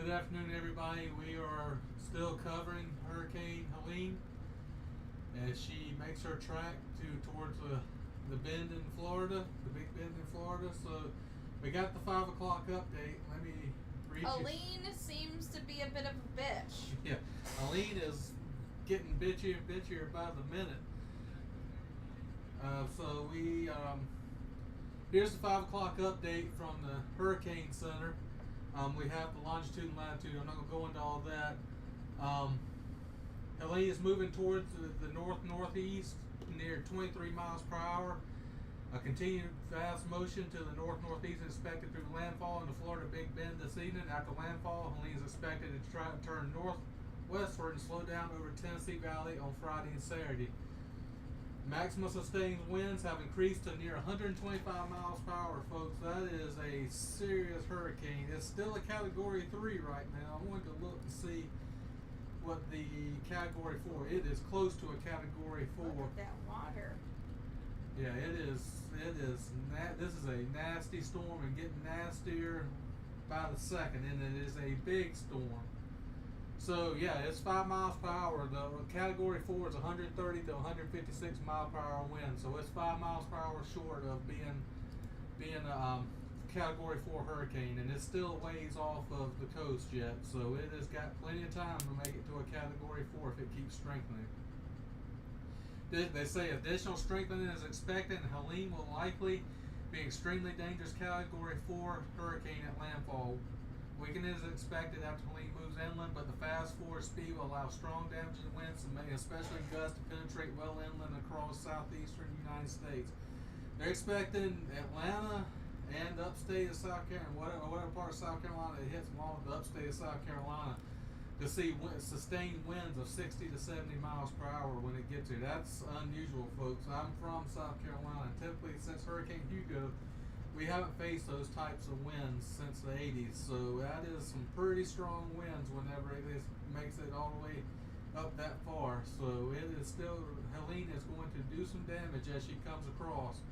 Good afternoon, everybody. We are still covering Hurricane Helene as she makes her track towards the bend in Florida, the big bend in Florida. So we got the 5 o'clock update. Let me read you. Helene seems to be a bit of a bitch. Yeah, Helene is getting bitchier and bitchier by the minute. So here's the 5 o'clock update from the Hurricane Center. We have the longitude and latitude. I'm not going to go into all that. Helene is moving towards the north-northeast near 23 miles per hour. A continued fast motion to the north-northeast is expected through landfall in the Florida Big Bend this evening. After landfall, Helene is expected to try to turn northwestward and slow down over Tennessee Valley on Friday and Saturday. Maximum sustained winds have increased to near 125 miles per hour, folks. That is a serious hurricane. It's still a Category 3 right now. I wanted to look to see what the Category 4. It is close to a Category 4. Look at that water. Yeah, it is. This is a nasty storm and getting nastier by the second, and it is a big storm. So yeah, it's 5 miles per hour. The Category 4 is 130 to 156 mile per hour wind. So it's 5 miles per hour short of being a Category 4 hurricane, and it still ways off of the coast yet. So it has got plenty of time to make it to a Category 4 if it keeps strengthening. They say additional strengthening is expected, and Helene will likely be extremely dangerous Category 4 hurricane at landfall. Weakening is expected after Helene moves inland, but the fast forward speed will allow strong damaging winds, especially gusts, to penetrate well inland across southeastern United States. They're expecting Atlanta and upstate of South Carolina, whatever part of South Carolina it hits along the upstate of South Carolina, to see sustained winds of 60 to 70 miles per hour when it gets here. That's unusual, folks. I'm from South Carolina. Typically, since Hurricane Hugo, we haven't faced those types of winds since the 80s, so that is some pretty strong winds whenever it makes it all the way up that far. So it is still, Helene is going to do some damage as she comes across.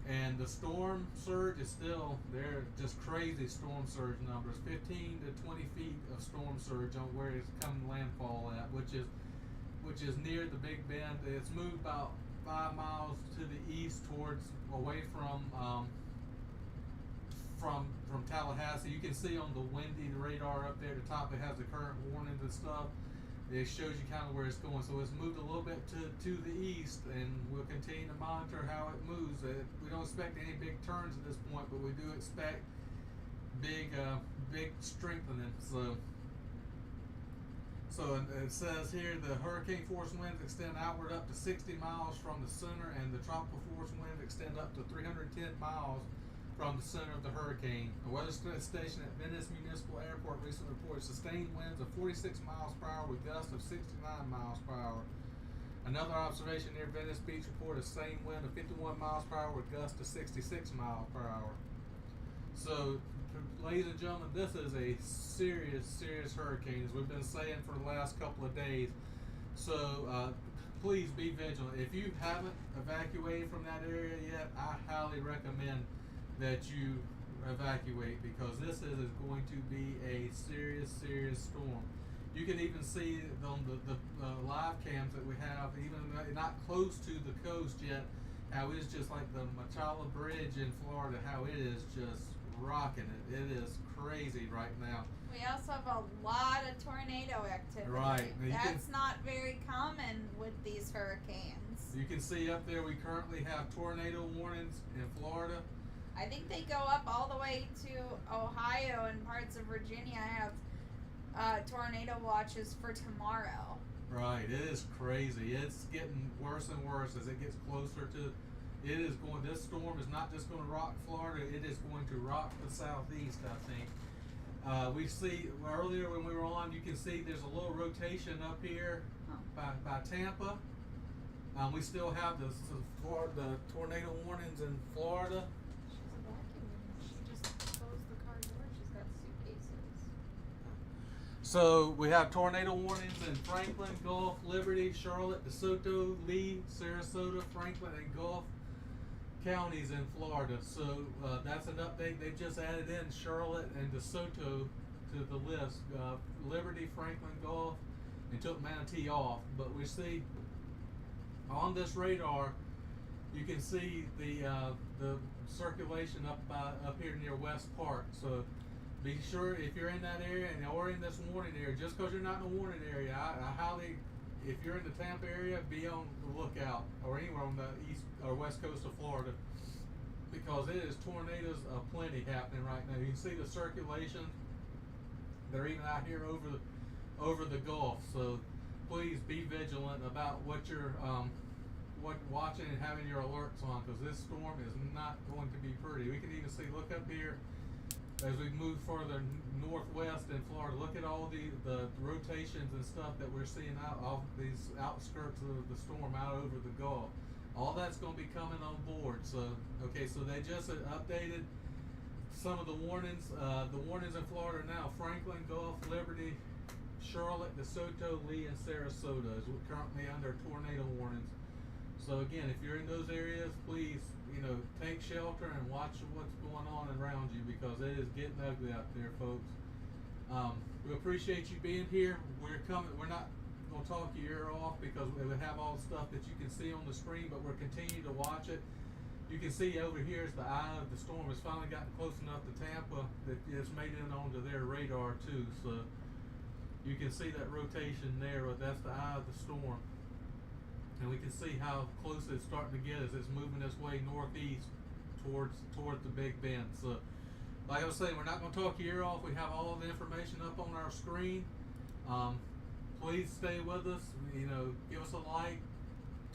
And the storm surge is still, they're just crazy storm surge numbers, 15 to 20 feet of storm surge on where it's coming landfall at, which is near the Big Bend. It's moved about 5 miles to the east away from Tallahassee. You can see on the radar up there at the top, it has the current warnings and stuff. It shows you kind of where it's going. So it's moved a little bit to the east, and we'll continue to monitor how it moves. We don't expect any big turns at this point, but we do expect big strengthening. So it says here the hurricane force winds extend outward up to 60 miles from the center, and the tropical force winds extend up to 310 miles from the center of the hurricane. The weather station at Venice Municipal Airport recently reported sustained winds of 46 miles per hour with gusts of 69 miles per hour. Another observation near Venice Beach reported a sustained wind of 51 miles per hour with gusts of 66 miles per hour. So, ladies and gentlemen, this is a serious hurricane, as we've been saying for the last couple of days. So, please be vigilant. If you haven't evacuated from that area yet, I highly recommend that you evacuate, because this is going to be a serious storm. You can even see on the live cams that we have, even not close to the coast yet, how it's just like the Machala Bridge in Florida, how it is just rocking it. It is crazy right now. We also have a lot of tornado activity. Right. That's not very common with these hurricanes. You can see up there we currently have tornado warnings in Florida. I think they go up all the way to Ohio and parts of Virginia. I have tornado watches for tomorrow. Right, it is crazy. It's getting worse and worse as it gets closer to. This storm is not just going to rock Florida. It is going to rock the southeast, I think. We see earlier when we were on, you can see there's a little rotation up here by Tampa. We still have the tornado warnings in Florida. So we have tornado warnings in Franklin, Gulf, Liberty, Charlotte, DeSoto, Lee, Sarasota, Franklin, and Gulf counties in Florida. So that's an update. They've just added in Charlotte and DeSoto to the list. Liberty, Franklin, Gulf, and took Manatee off. But we see on this radar, you can see the circulation up here near West Park. So be sure if you're in that area and or in this warning area, just because you're not in the warning area, I highly, if you're in the Tampa area, be on the lookout, or anywhere on the east or west coast of Florida, because it is tornadoes aplenty happening right now. You can see the circulation. They're even out here over the Gulf. So please be vigilant about what you're watching and having your alerts on, because this storm is not going to be pretty. We can even see, look up here as we move further northwest in Florida. Look at all the rotations and stuff that we're seeing out off these outskirts of the storm out over the Gulf. All that's going to be coming on board. So okay, so they just updated some of the warnings. The warnings in Florida now: Franklin, Gulf, Liberty, Charlotte, DeSoto, Lee, and Sarasota is currently under tornado warnings. So again, if you're in those areas, please, take shelter and watch what's going on around you, because it is getting ugly out there, folks. We appreciate you being here. We're not gonna talk your ear off, because we have all the stuff that you can see on the screen, but we're continuing to watch it. You can see over here is the eye of the storm. It's finally gotten close enough to Tampa that it's made it onto their radar too. So you can see that rotation there, but that's the eye of the storm. And we can see how close it's starting to get as it's moving its way northeast towards the Big Bend. So, like I was saying, we're not going to talk your ear off. We have all of the information up on our screen. Please stay with us. Give us a like,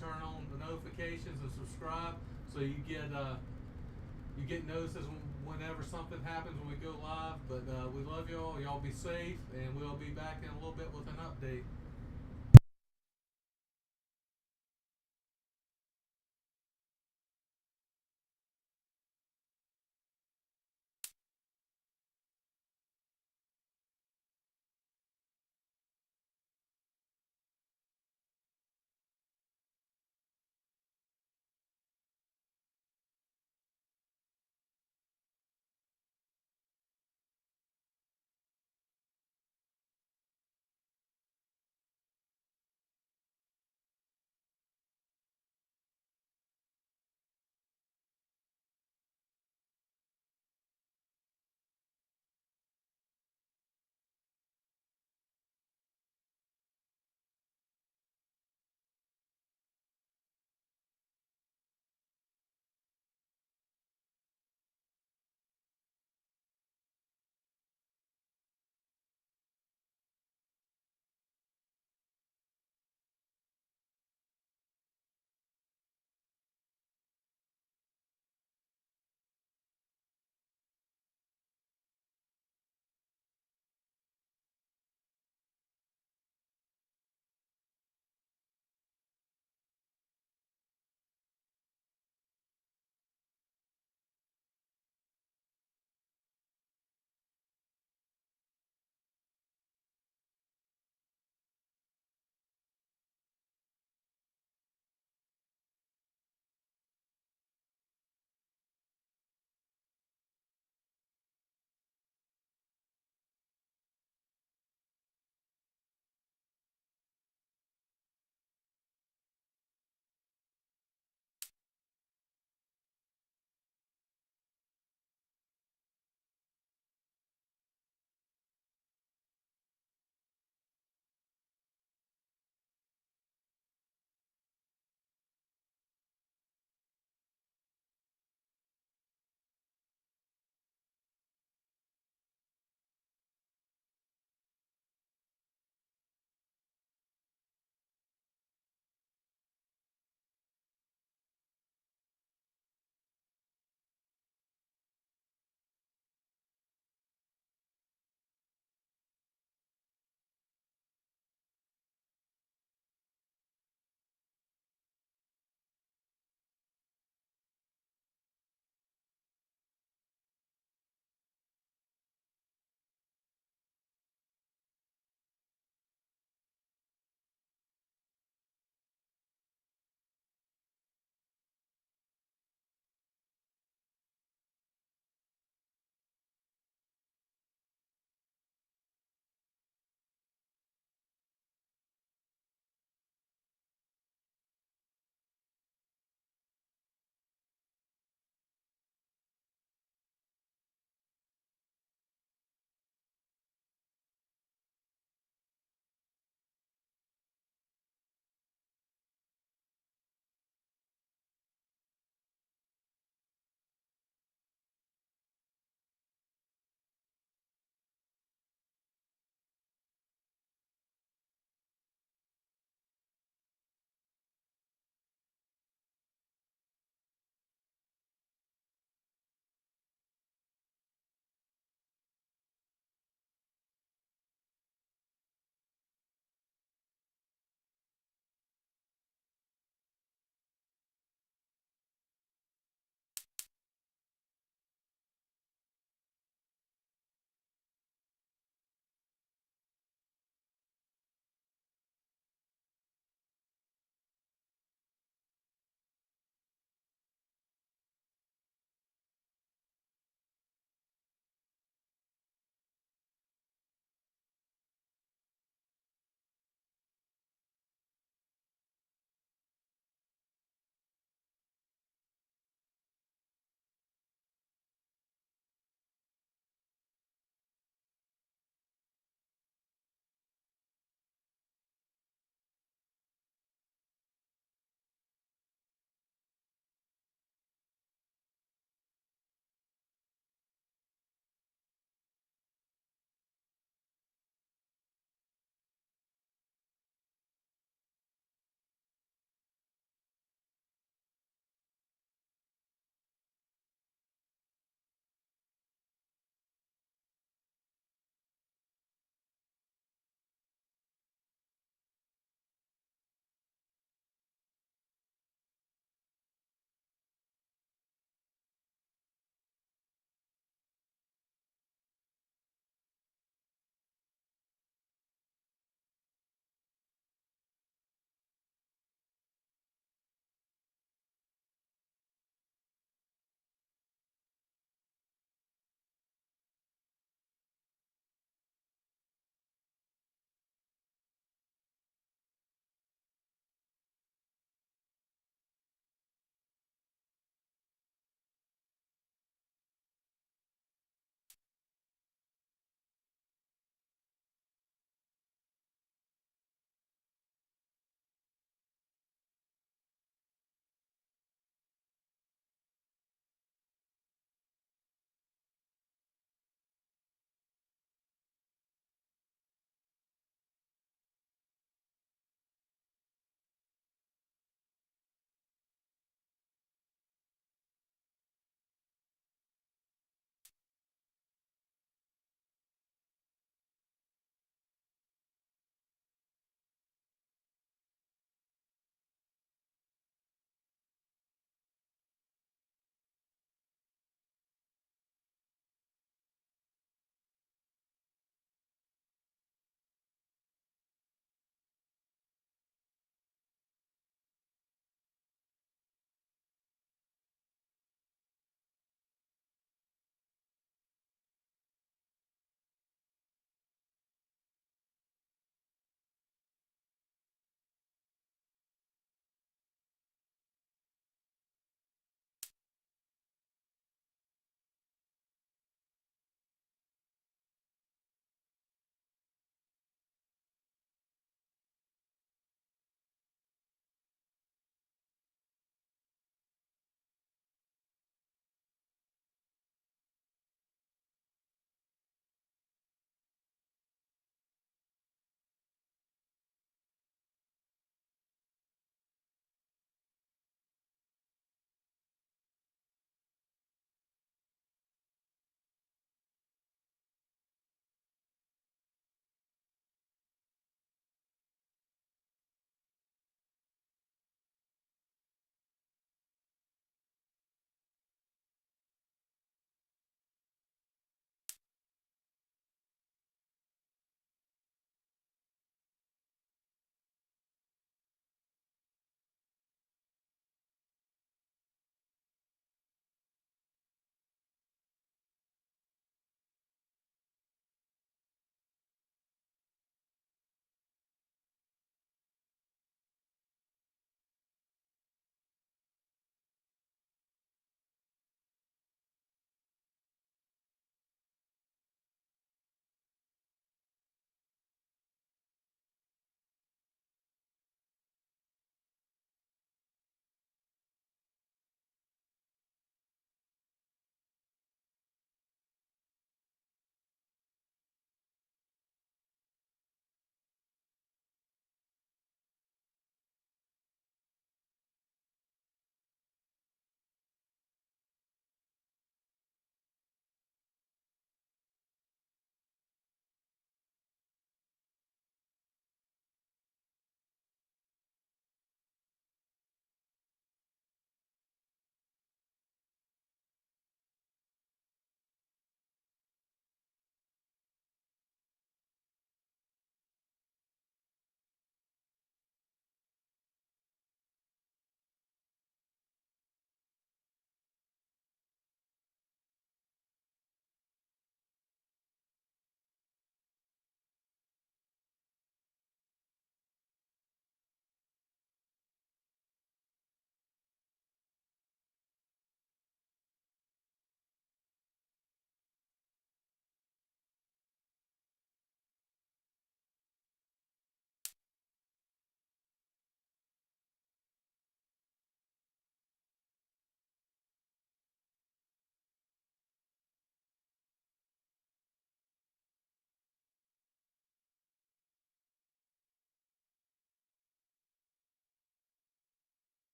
turn on the notifications, and subscribe so you get notices whenever something happens when we go live. But we love y'all. Y'all be safe, and we'll be back in a little bit with an update.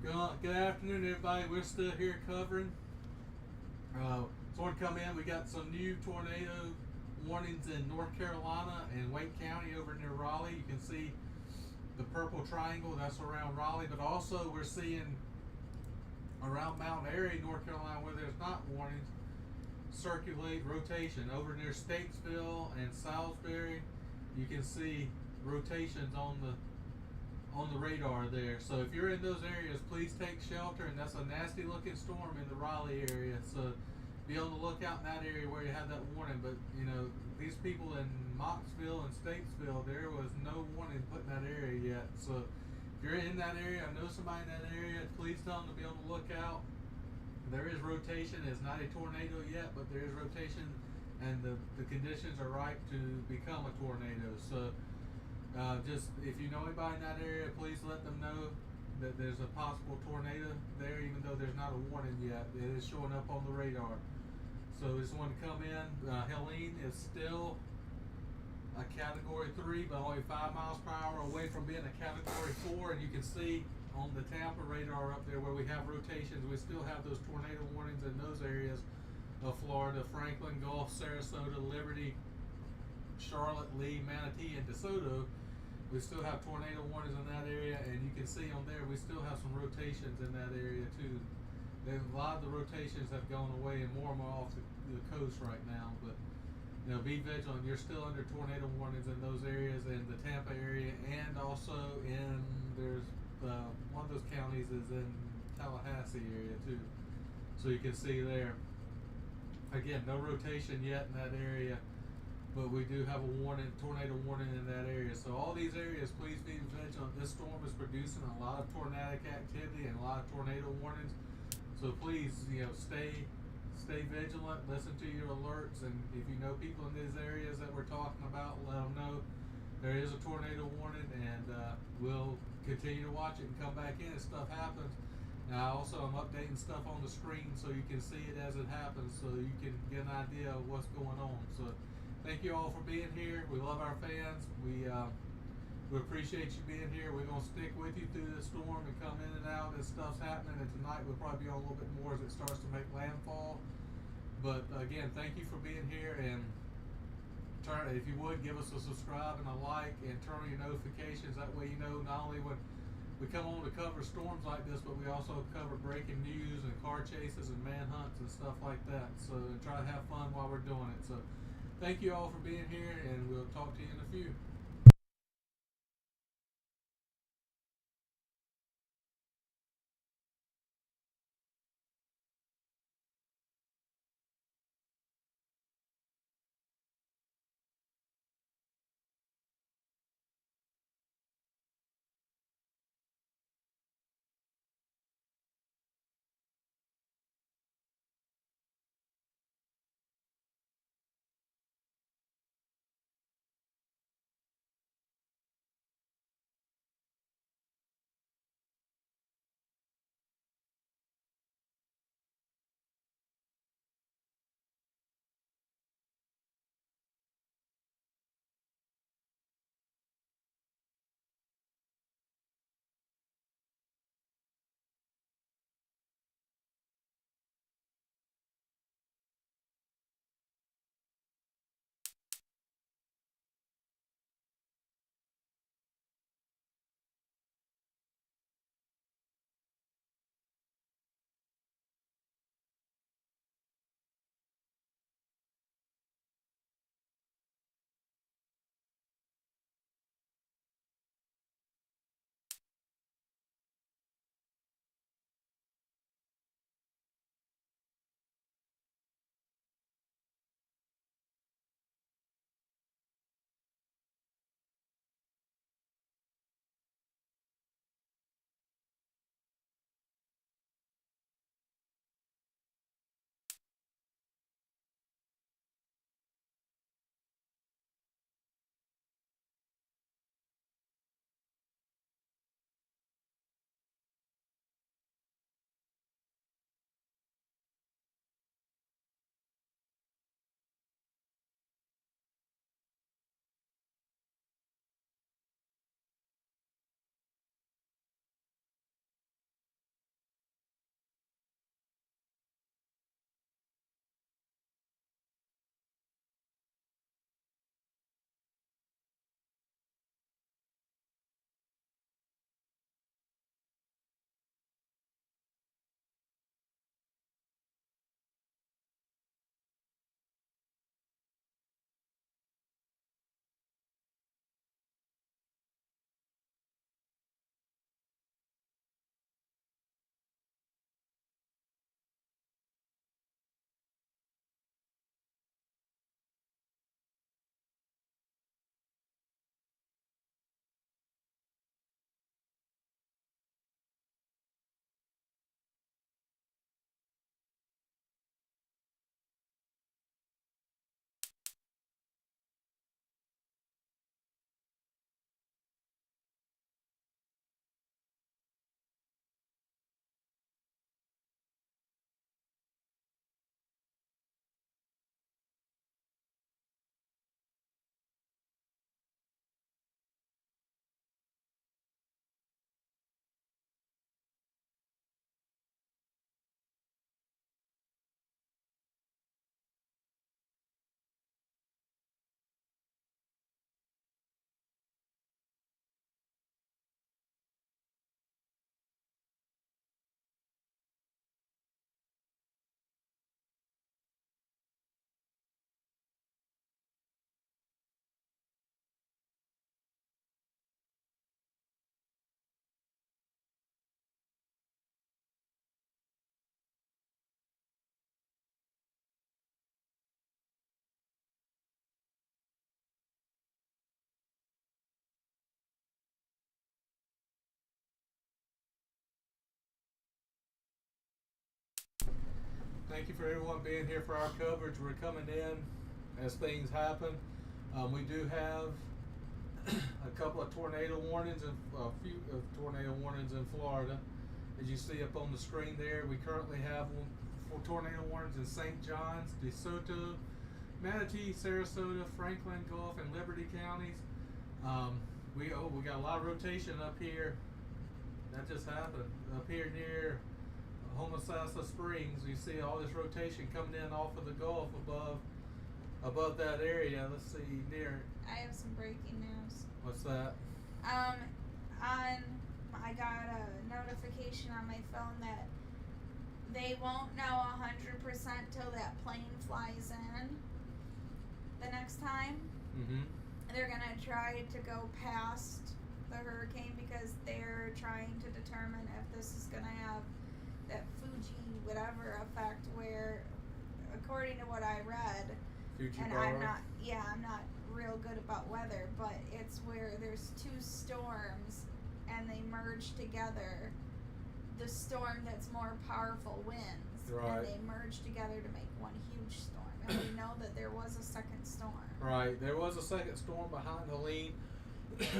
Good afternoon, everybody. We're still here covering. Someone come in. We got some new tornado warnings in North Carolina and Wake County over near Raleigh. You can see the purple triangle that's around Raleigh, but also we're seeing around Mount Airy, North Carolina, where there's not warnings, circulate rotation over near Statesville and Salisbury. You can see rotations on the radar there. So if you're in those areas, please take shelter. And that's a nasty looking storm in the Raleigh area. So be on the lookout in that area where you have that warning. But you know, these people in Moxville and Statesville, there was no warning put in that area yet. So if you're in that area, I know somebody in that area, please tell them to be on the lookout. There is rotation. It's not a tornado yet, but there is rotation, and the conditions are ripe to become a tornado. So just if you know anybody in that area, please let them know that there's a possible tornado there, even though there's not a warning yet. It is showing up on the radar. So this one to come in. Helene is still a Category 3, but only 5 miles per hour away from being a Category 4. And you can see on the Tampa radar up there where we have rotations, we still have those tornado warnings in those areas of Florida: Franklin, Gulf, Sarasota, Liberty, Charlotte, Lee, Manatee, and DeSoto. We still have tornado warnings in that area, and you can see on there we still have some rotations in that area too. There's a lot of the rotations have gone away, and more off the coast right now. But you know, be vigilant. You're still under tornado warnings in those areas, in the Tampa area, and also in there's one of those counties is in Tallahassee area too. So you can see there. Again, no rotation yet in that area, but we do have a warning, tornado warning in that area. So all these areas, please be vigilant. This storm is producing a lot of tornadic activity and a lot of tornado warnings. So please, you know, stay vigilant. Listen to your alerts, and if you know people in these areas that we're talking about, let them know there is a tornado warning, and we'll continue to watch it and come back in as stuff happens. Now, also, I'm updating stuff on the screen so you can see it as it happens, so you can get an idea of what's going on. So thank you all for being here. We love our fans. We appreciate you being here. We're going to stick with you through this storm and come in and out as stuff's happening. And tonight we'll probably be on a little bit more as it starts to make landfall. But again, thank you for being here. And if you would, give us a subscribe and a like, and turn on your notifications. That way you know not only when we come on to cover storms like this, but we also cover breaking news and car chases and manhunts and stuff like that. So try to have fun while we're doing it. So thank you all for being here, and we'll talk to you in a few. Thank you for everyone being here for our coverage. We're coming in as things happen. We do have a couple of tornado warnings and a few of tornado warnings in Florida. As you see up on the screen there, we currently have 4 tornado warnings in St. John's, DeSoto, Manatee, Sarasota, Franklin, Gulf, and Liberty counties. We got a lot of rotation up here. That just happened up here near Homosassa Springs. You see all this rotation coming in off of the Gulf above that area. Let's see near. I have some breaking news. What's that? I got a notification on my phone that they won't know 100% till that plane flies in the next time. Mm-hmm. They're gonna try to go past the hurricane because they're trying to determine if this is gonna have that Fuji whatever effect where, according to what I read, and I'm not real good about weather, but it's where there's 2 storms and they merge together. The storm that's more powerful wins, right, and they merge together to make one huge storm. And we know that there was a second storm. Right, there was a second storm behind Helene.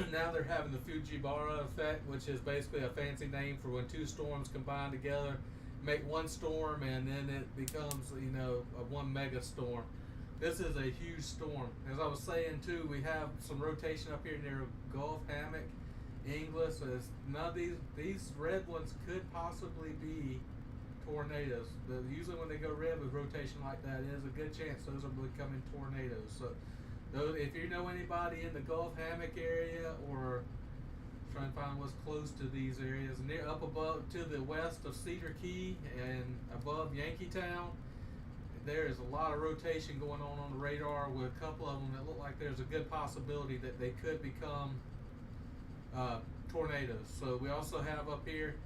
Now they're having the Fujiwara effect, which is basically a fancy name for when 2 storms combine together, make one storm, and then it becomes, a one mega storm. This is a huge storm. As I was saying too, we have some rotation up here near Gulf, Hammock, Inglis. None of these red ones could possibly be tornadoes. Usually when they go red with rotation like that, there's a good chance those are becoming tornadoes. So if you know anybody in the Gulf, Hammock area, or trying to find what's close to these areas, near up above to the west of Cedar Key and above Yankeetown, there is a lot of rotation going on the radar with a couple of them that look like there's a good possibility that they could become tornadoes. So we also have up here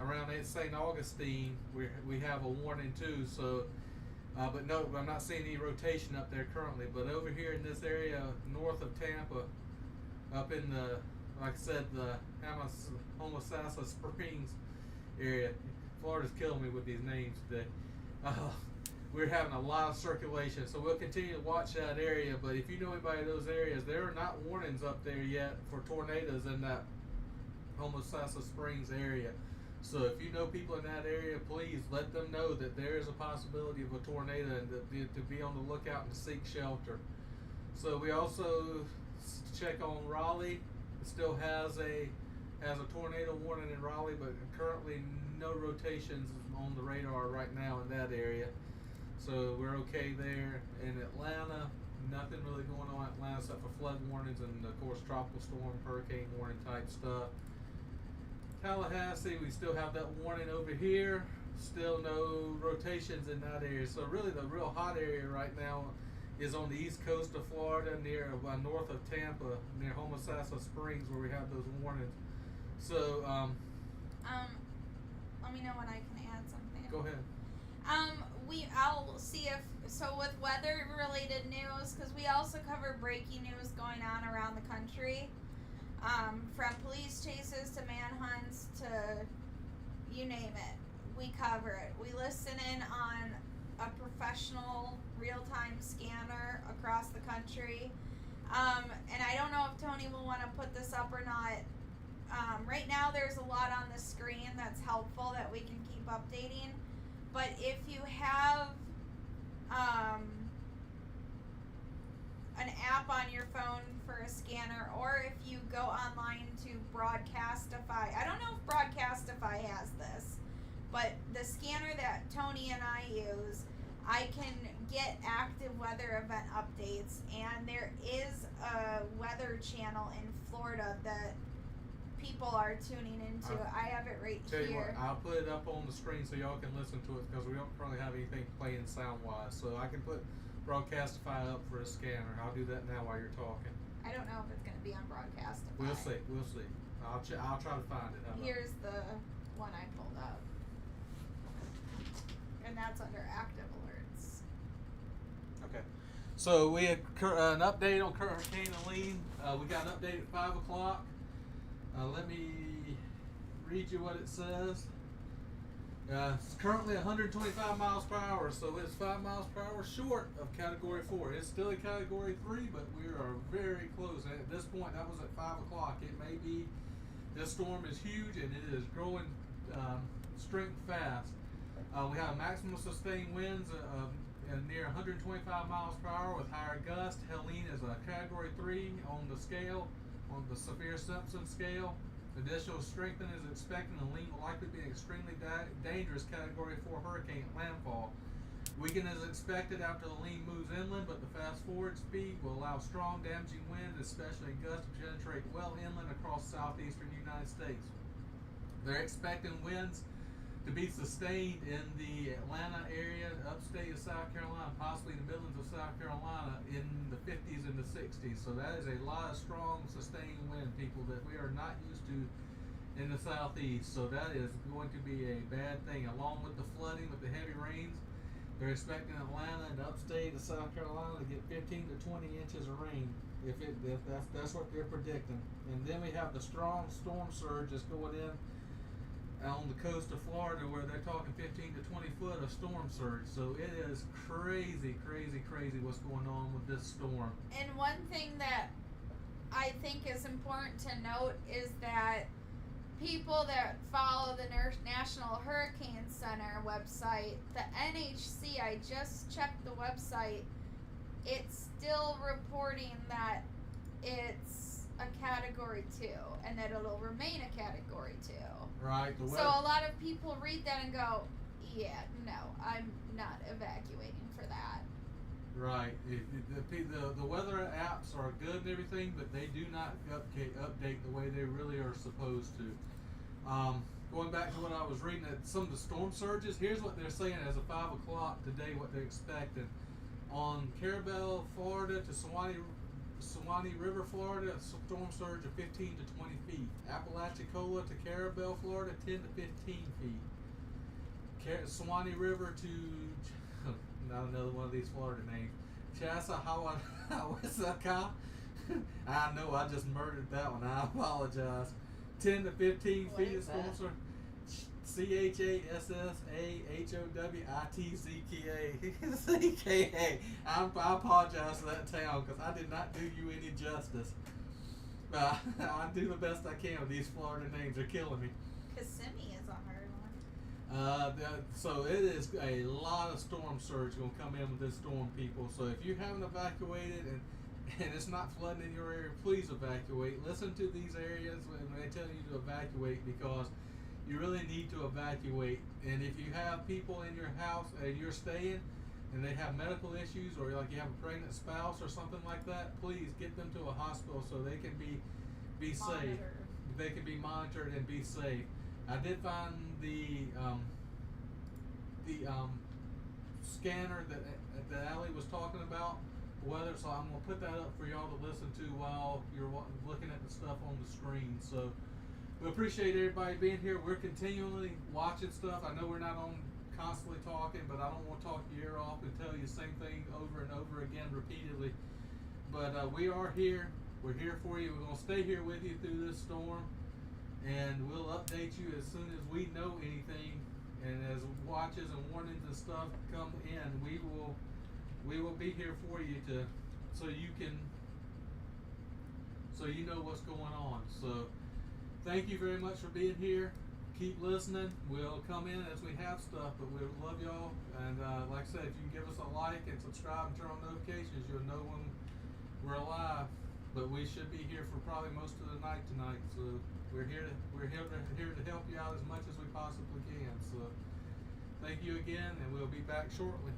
around St. Augustine, we have a warning too. So, but no, I'm not seeing any rotation up there currently. But over here in this area north of Tampa, up in the, like I said, the Homosassa Springs area, Florida's killing me with these names today. We're having a lot of circulation, so we'll continue to watch that area. But if you know anybody in those areas, there are not warnings up there yet for tornadoes in that Homosassa Springs area. So if you know people in that area, please let them know that there is a possibility of a tornado and to be on the lookout and seek shelter. So we also check on Raleigh. It still has a tornado warning in Raleigh, but currently no rotations on the radar right now in that area. So we're okay there. In Atlanta, nothing really going on in Atlanta except for flood warnings and of course tropical storm, hurricane warning type stuff. Tallahassee, we still have that warning over here. Still no rotations in that area. So really the real hot area right now is on the east coast of Florida, near north of Tampa, near Homosassa Springs, where we have those warnings. So let me know when I can add something. Go ahead. I'll see if, so with weather related news, because we also cover breaking news going on around the country, from police chases to manhunts to you name it, we cover it. We listen in on a professional real-time scanner across the country, and I don't know if Tony will want to put this up or not. Right now there's a lot on the screen that's helpful that we can keep updating. But if you have an app on your phone for a scanner, or if you go online to Broadcastify, I don't know if Broadcastify has this, but the scanner that Tony and I use, I can get active weather event updates, and there is a weather channel in Florida that people are tuning into. I have it right Tell you here. what, I'll put it up on the screen so y'all can listen to it, because we don't currently have anything playing sound wise. So I can put Broadcastify up for a scanner. I'll do that now while you're talking. I don't know if it's going to be on Broadcastify. We'll see. I'll try to find it. Here's the one I pulled up, and that's under active alerts. Okay. So we had an update on Hurricane Helene. We got an update at 5 o'clock. Let me read you what it says. It's currently 125 miles per hour, so it's 5 miles per hour short of Category 4. It's still a Category 3, but we are very close. At this point, that was at 5 o'clock. It may be, this storm is huge and it is growing strength fast. We have maximum sustained winds near 125 miles per hour with higher gusts. Helene is a Category 3 on the scale, on the severe Simpson scale. Additional strengthening is expected, and Helene will likely be an extremely dangerous Category 4 hurricane at landfall. Weakening is expected after Helene moves inland, but the fast forward speed will allow strong damaging winds, especially gusts, to penetrate well inland across southeastern United States. They're expecting winds to be sustained in the Atlanta area, upstate of South Carolina, possibly the Midlands of South Carolina in the 50s and the 60s. So that is a lot of strong, sustained wind, people, that we are not used to in the southeast. So that is going to be a bad thing, along with the flooding, with the heavy rains. They're expecting Atlanta and upstate of South Carolina to get 15 to 20 inches of rain. If that's what they're predicting. And then we have the strong storm surge that's going in on the coast of Florida, where they're talking 15 to 20 foot of storm surge. So it is crazy, crazy, crazy what's going on with this storm. And one thing that I think is important to note is that people that follow the National Hurricane Center website, the NHC, I just checked the website, it's still reporting that it's a Category 2 and that it'll remain a Category 2. Right. So a lot of people read that and go, yeah, no, I'm not evacuating for that. Right. The weather apps are good and everything, but they do not update the way they really are supposed to. Going back to what I was reading at some of the storm surges, here's what they're saying as of 5 o'clock today, what they're expecting. On Carabel, Florida to Suwannee River, Florida, a storm surge of 15 to 20 feet. Apalachicola to Carabel, Florida, 10 to 15 feet. Suwannee River to, not another one of these Florida names, Chassahowitzka. I know, I just murdered that one. I apologize. 10 to 15 feet of storm surge. Chassahowitzka. I apologize for that town, because I did not do you any justice. I do the best I can with these Florida names. They're killing me. Kissimmee is a hard one. So it is a lot of storm surge going to come in with this storm, people. So if you haven't evacuated and it's not flooding in your area, please evacuate. Listen to these areas when they tell you to evacuate, because you really need to evacuate. And if you have people in your house and you're staying and they have medical issues, or like you have a pregnant spouse or something like that, please get them to a hospital so they can be safe. They can be monitored and be safe. I did find the scanner that Allie was talking about, weather, so I'm going to put that up for y'all to listen to while you're looking at the stuff on the screen. So we appreciate everybody being here. We're continually watching stuff. I know we're not on constantly talking, but I don't want to talk your ear off and tell you the same thing over and over again repeatedly. But we are here. We're here for you. We're going to stay here with you through this storm, and we'll update you as soon as we know anything. And as watches and warnings and stuff come in, we will be here for you so you know what's going on. So thank you very much for being here. Keep listening. We'll come in as we have stuff, but we love y'all. And like I said, if you can give us a like and subscribe and turn on notifications, you'll know when we're alive. But we should be here for probably most of the night tonight. So we're here to help you out as much as we possibly can. So thank you again, and we'll be back shortly.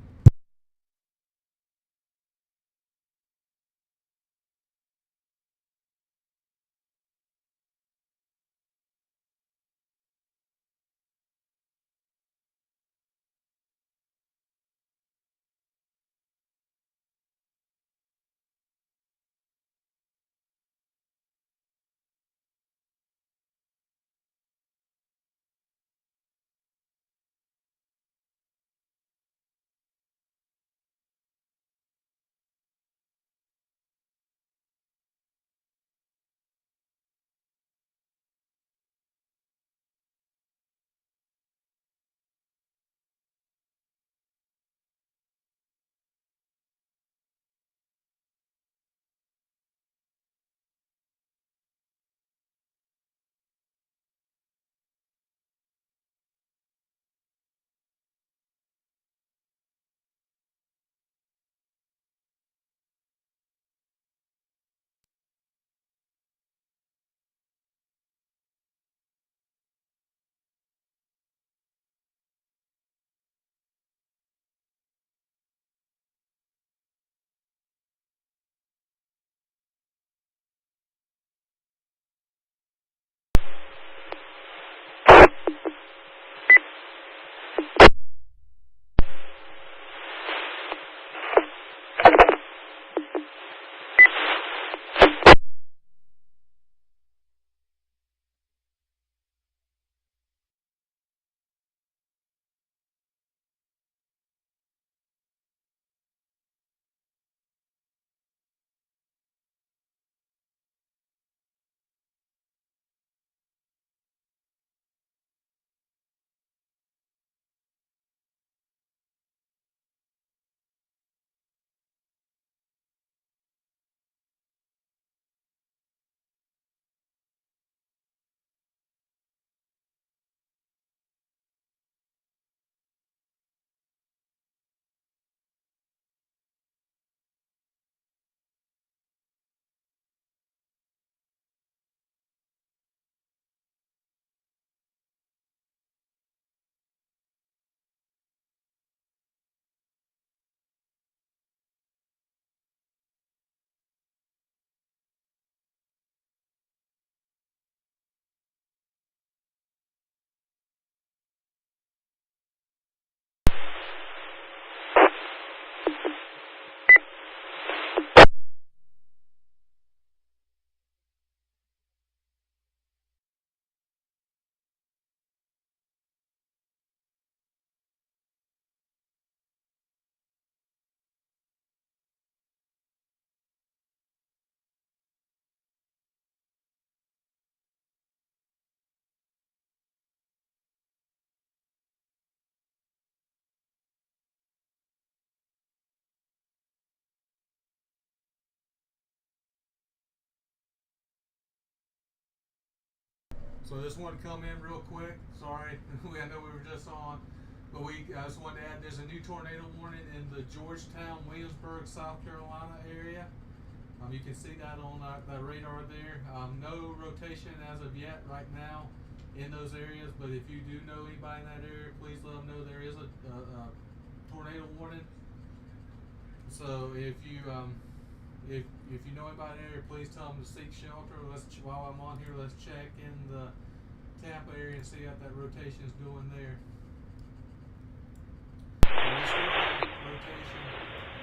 So this one come in real quick. Sorry, I know we were just on, but I just wanted to add there's a new tornado warning in the Georgetown, Williamsburg, South Carolina area. You can see that on the radar there. No rotation as of yet right now in those areas, but if you do know anybody in that area, please let them know there is a tornado warning. So if you know anybody in the area, please tell them to seek shelter. While I'm on here, let's check in the Tampa area and see how that rotation is doing there.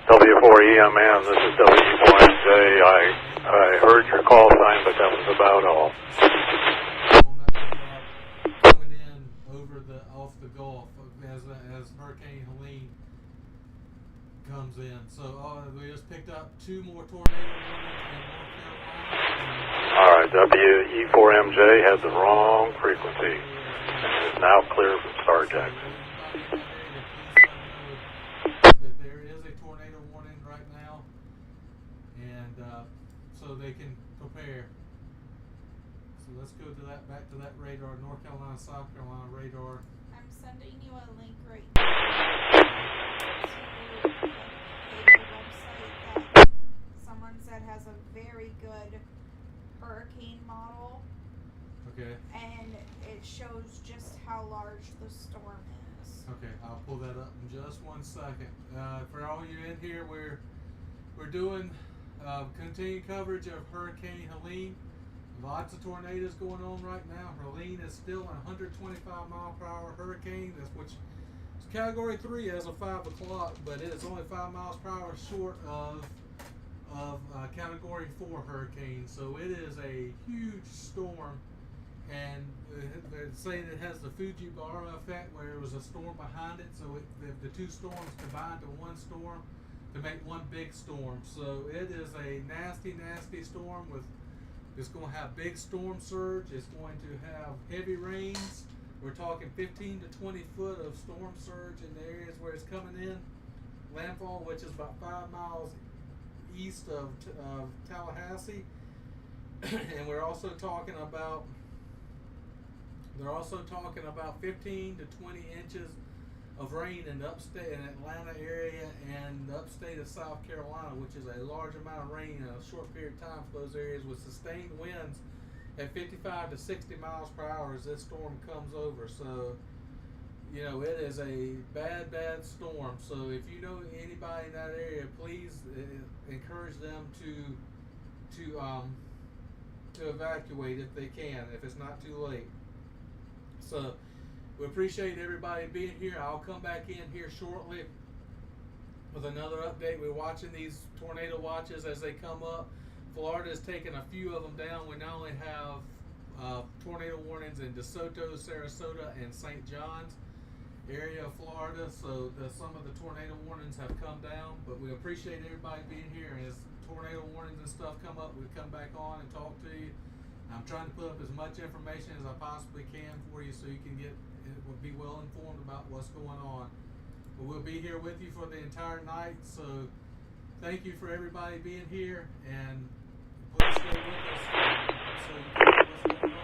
W4EMN, this is W4MJ. I heard your call sign, but that was about all. Coming in over off the Gulf as Hurricane Helene comes in. So we just picked up 2 more tornado warnings in North Carolina. All right, WE4MJ has the wrong frequency. It is now clear from Star Jackson. That there is a tornado warning right now, and so they can prepare. So let's go to back to that radar, North Carolina, South Carolina radar. I'm sending you a link right now to a website that someone said has a very good hurricane model. Okay. And it shows just how large the storm is. Okay, I'll pull that up in just 1 second. For all you in here, we're doing continued coverage of Hurricane Helene. Lots of tornadoes going on right now. Helene is still a 125-mile-per-hour hurricane, which is Category 3 as of 5 o'clock, but it is only 5 miles per hour short of Category 4 hurricane. So it is a huge storm, and they're saying it has the Fujiwara effect, where it was a storm behind it. So the 2 storms combined to 1 storm to make 1 big storm. So it is a nasty, nasty storm it's going to have big storm surge. It's going to have heavy rains. We're talking 15 to 20 foot of storm surge in the areas where it's coming in. Landfall, which is about 5 miles east of Tallahassee. And they're also talking about 15 to 20 inches of rain in the upstate and Atlanta area and the upstate of South Carolina, which is a large amount of rain in a short period of time for those areas, with sustained winds at 55 to 60 miles per hour as this storm comes over. So, you know, it is a bad, bad storm. So if you know anybody in that area, please encourage them to evacuate if they can, if it's not too late. So we appreciate everybody being here. I'll come back in here shortly with another update. We're watching these tornado watches as they come up. Florida's taken a few of them down. We not only have tornado warnings in DeSoto, Sarasota, and St. John's area of Florida. So some of the tornado warnings have come down, but we appreciate everybody being here. And as tornado warnings and stuff come up, we come back on and talk to you. I'm trying to put up as much information as I possibly can for you, so you can be well informed about what's going on. But we'll be here with you for the entire night. So thank you for everybody being here, and please stay with us so you can know what's going on.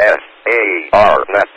S-A-R net.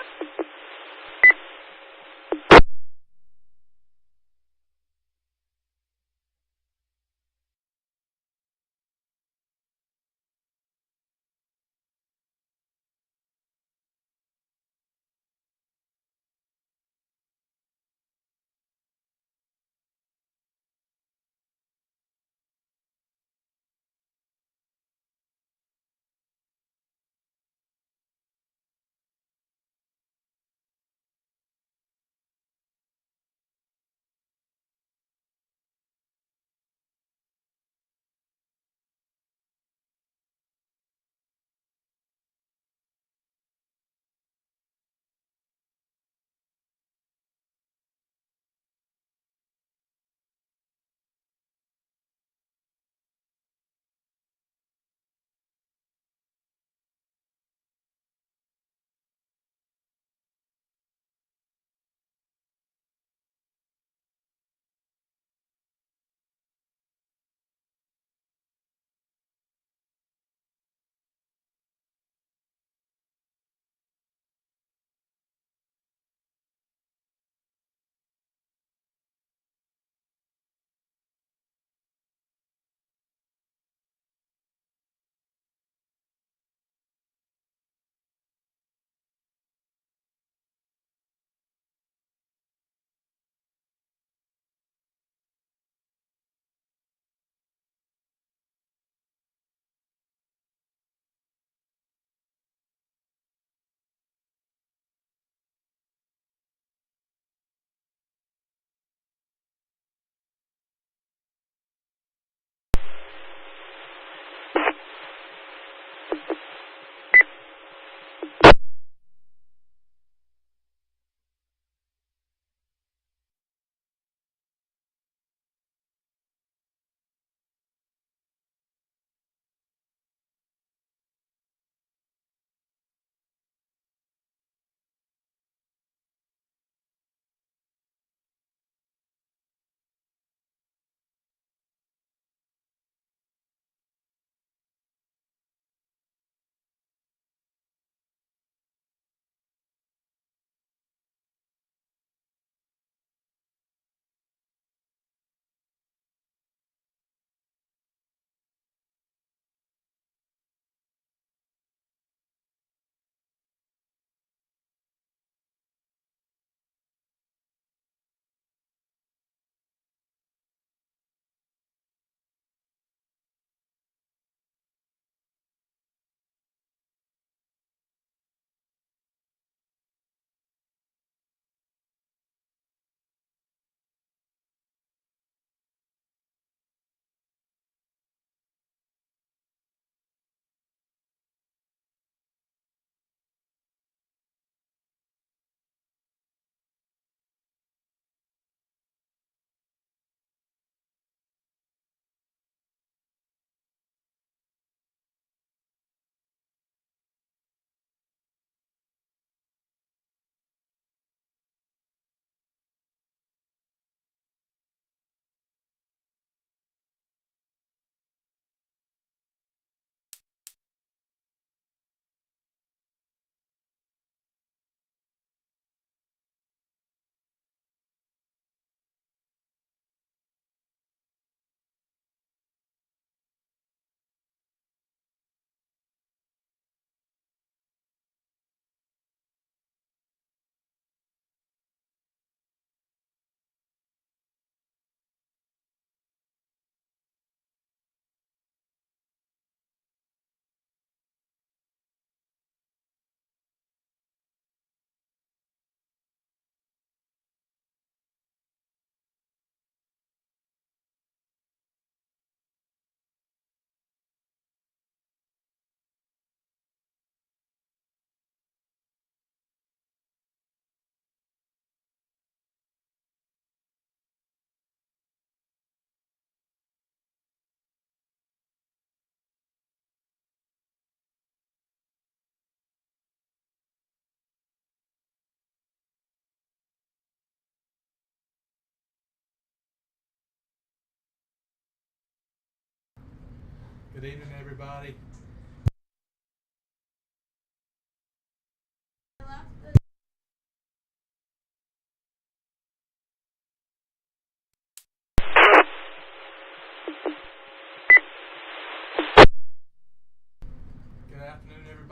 Good evening, everybody.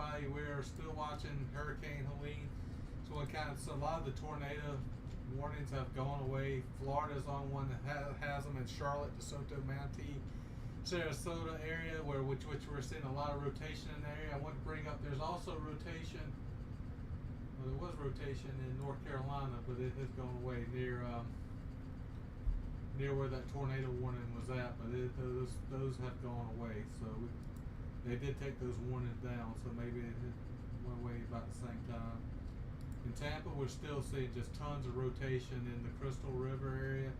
everybody, we're still watching Hurricane Helene. So a lot of the tornado warnings have gone away. Florida's on one that has them in Charlotte, DeSoto, Manatee, Sarasota area, which we're seeing a lot of rotation in the area. I want to bring up, there's also rotation. Well, there was rotation in North Carolina, but it has gone away near where that tornado warning was at. But those have gone away. So they did take those warnings down. So maybe it went away about the same time. In Tampa, we're still seeing just tons of rotation in the Crystal River area.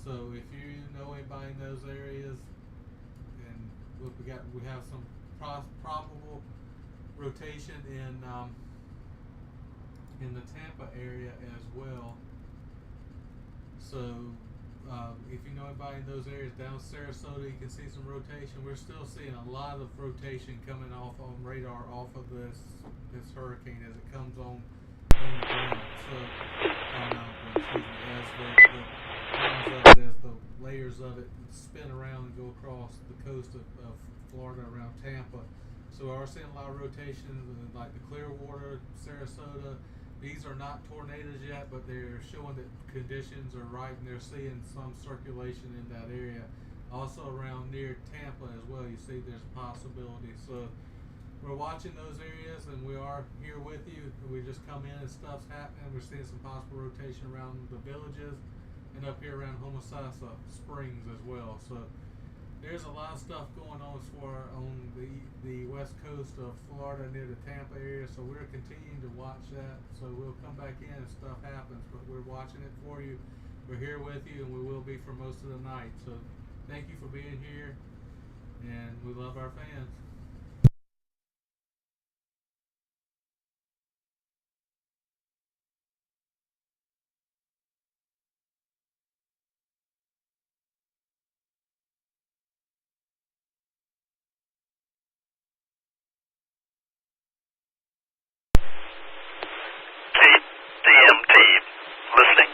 So if you know anybody in those areas, and look, we have some probable rotation in the Tampa area as well. So if you know anybody in those areas, down Sarasota, you can see some rotation. We're still seeing a lot of rotation coming off on radar off of this hurricane as it comes on the ground. So as the layers of it spin around and go across the coast of Florida around Tampa. So we are seeing a lot of rotation like the Clearwater, Sarasota. These are not tornadoes yet, but they're showing that conditions are right, and they're seeing some circulation in that area. Also around near Tampa as well, you see there's a possibility. So we're watching those areas, and we are here with you. We just come in and stuff's happening. We're seeing some possible rotation around the villages and up here around Homosassa Springs as well. So there's a lot of stuff going on on the west coast of Florida near the Tampa area. So we're continuing to watch that. So we'll come back in if stuff happens, but we're watching it for you. We're here with you, and we will be for most of the night. So thank you for being here, and we love our fans. KDMT, listening.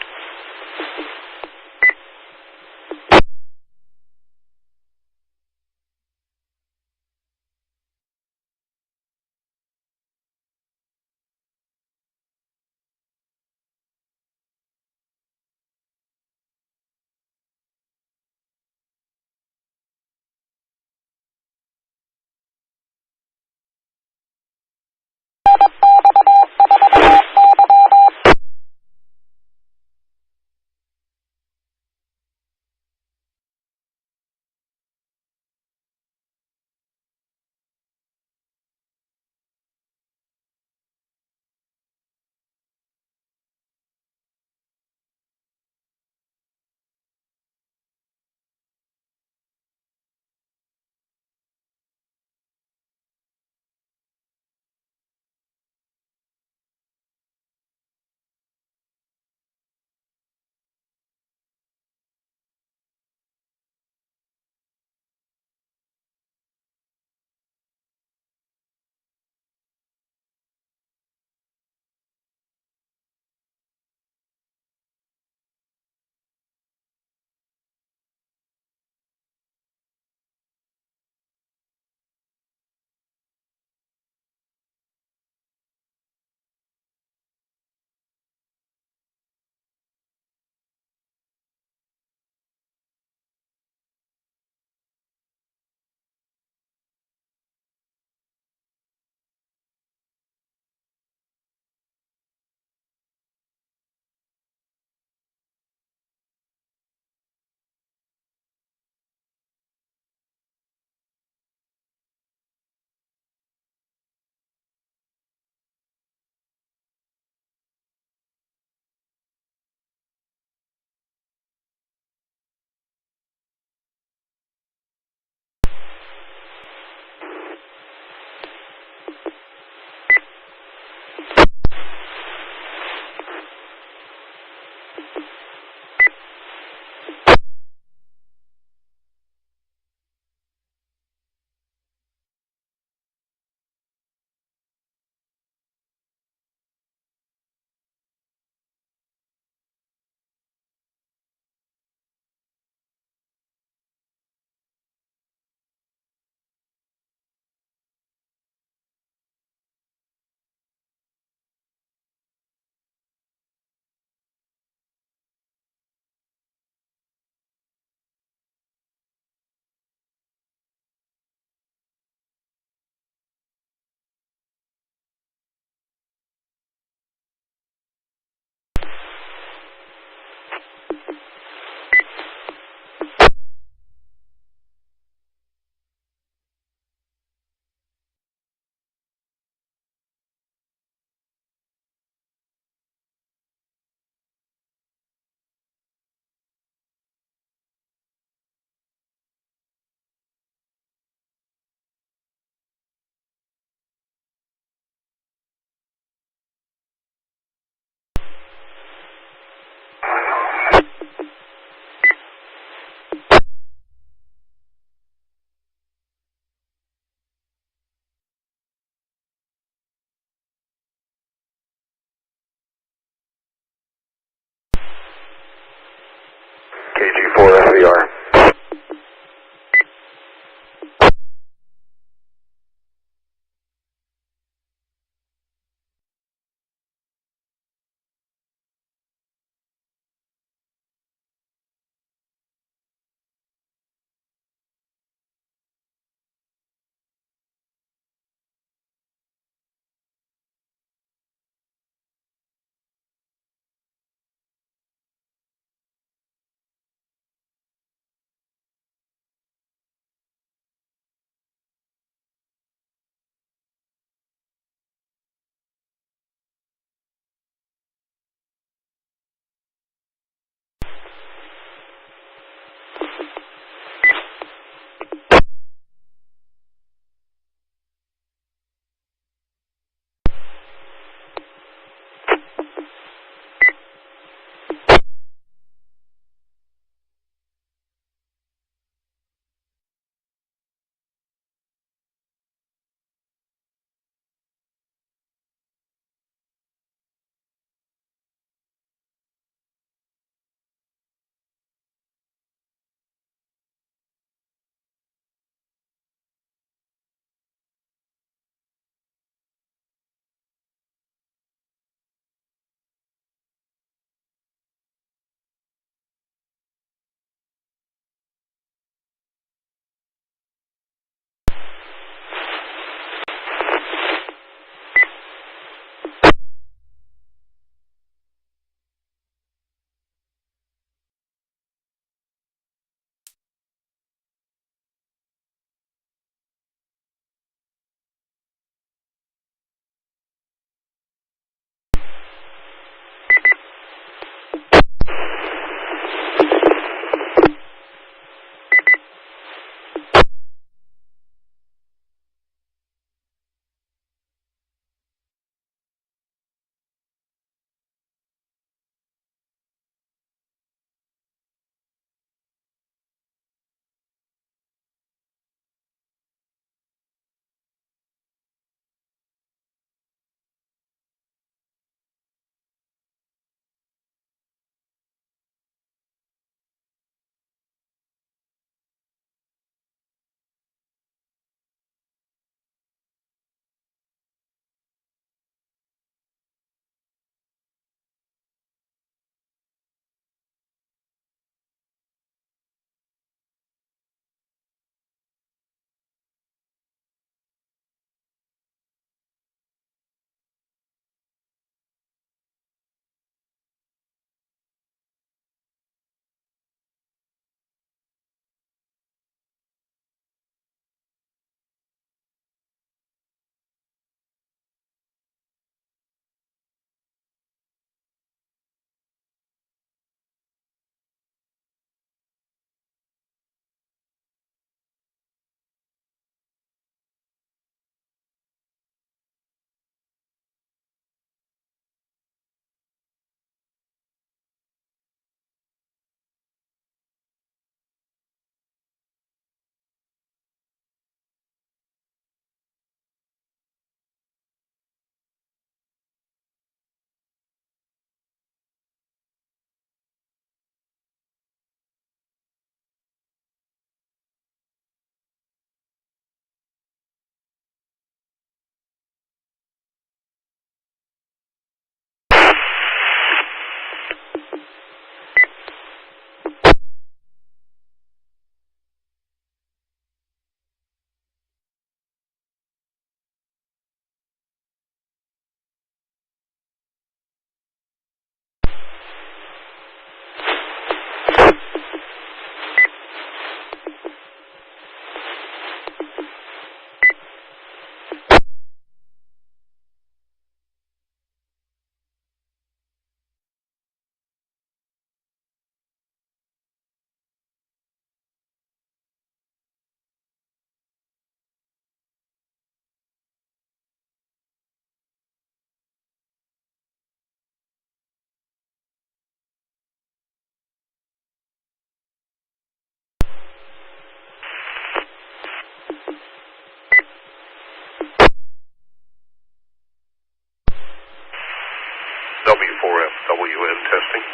WN testing.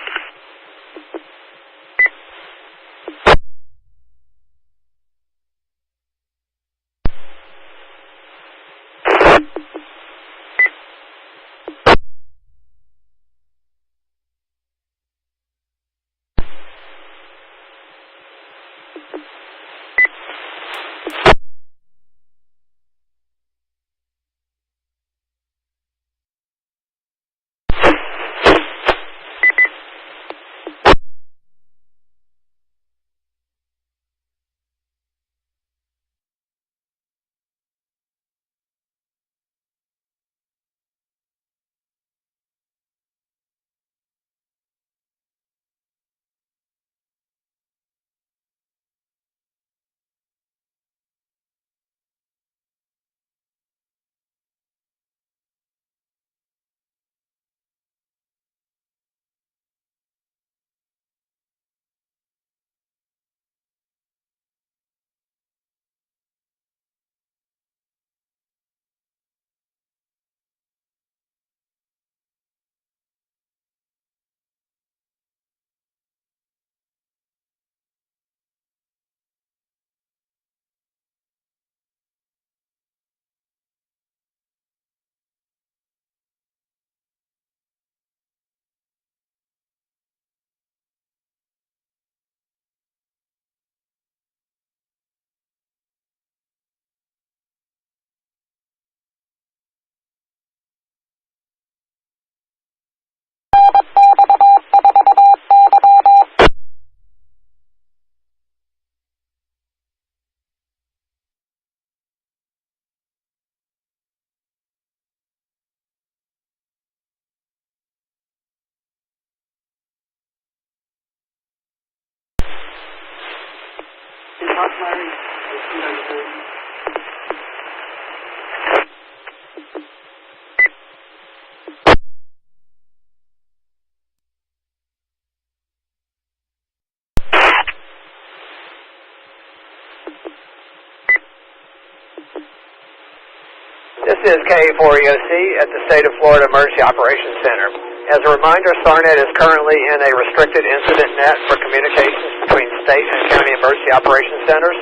This is KA4EOC at the State of Florida Emergency Operations Center. As a reminder, SARNet is currently in a restricted incident net for communications between state and county emergency operations centers,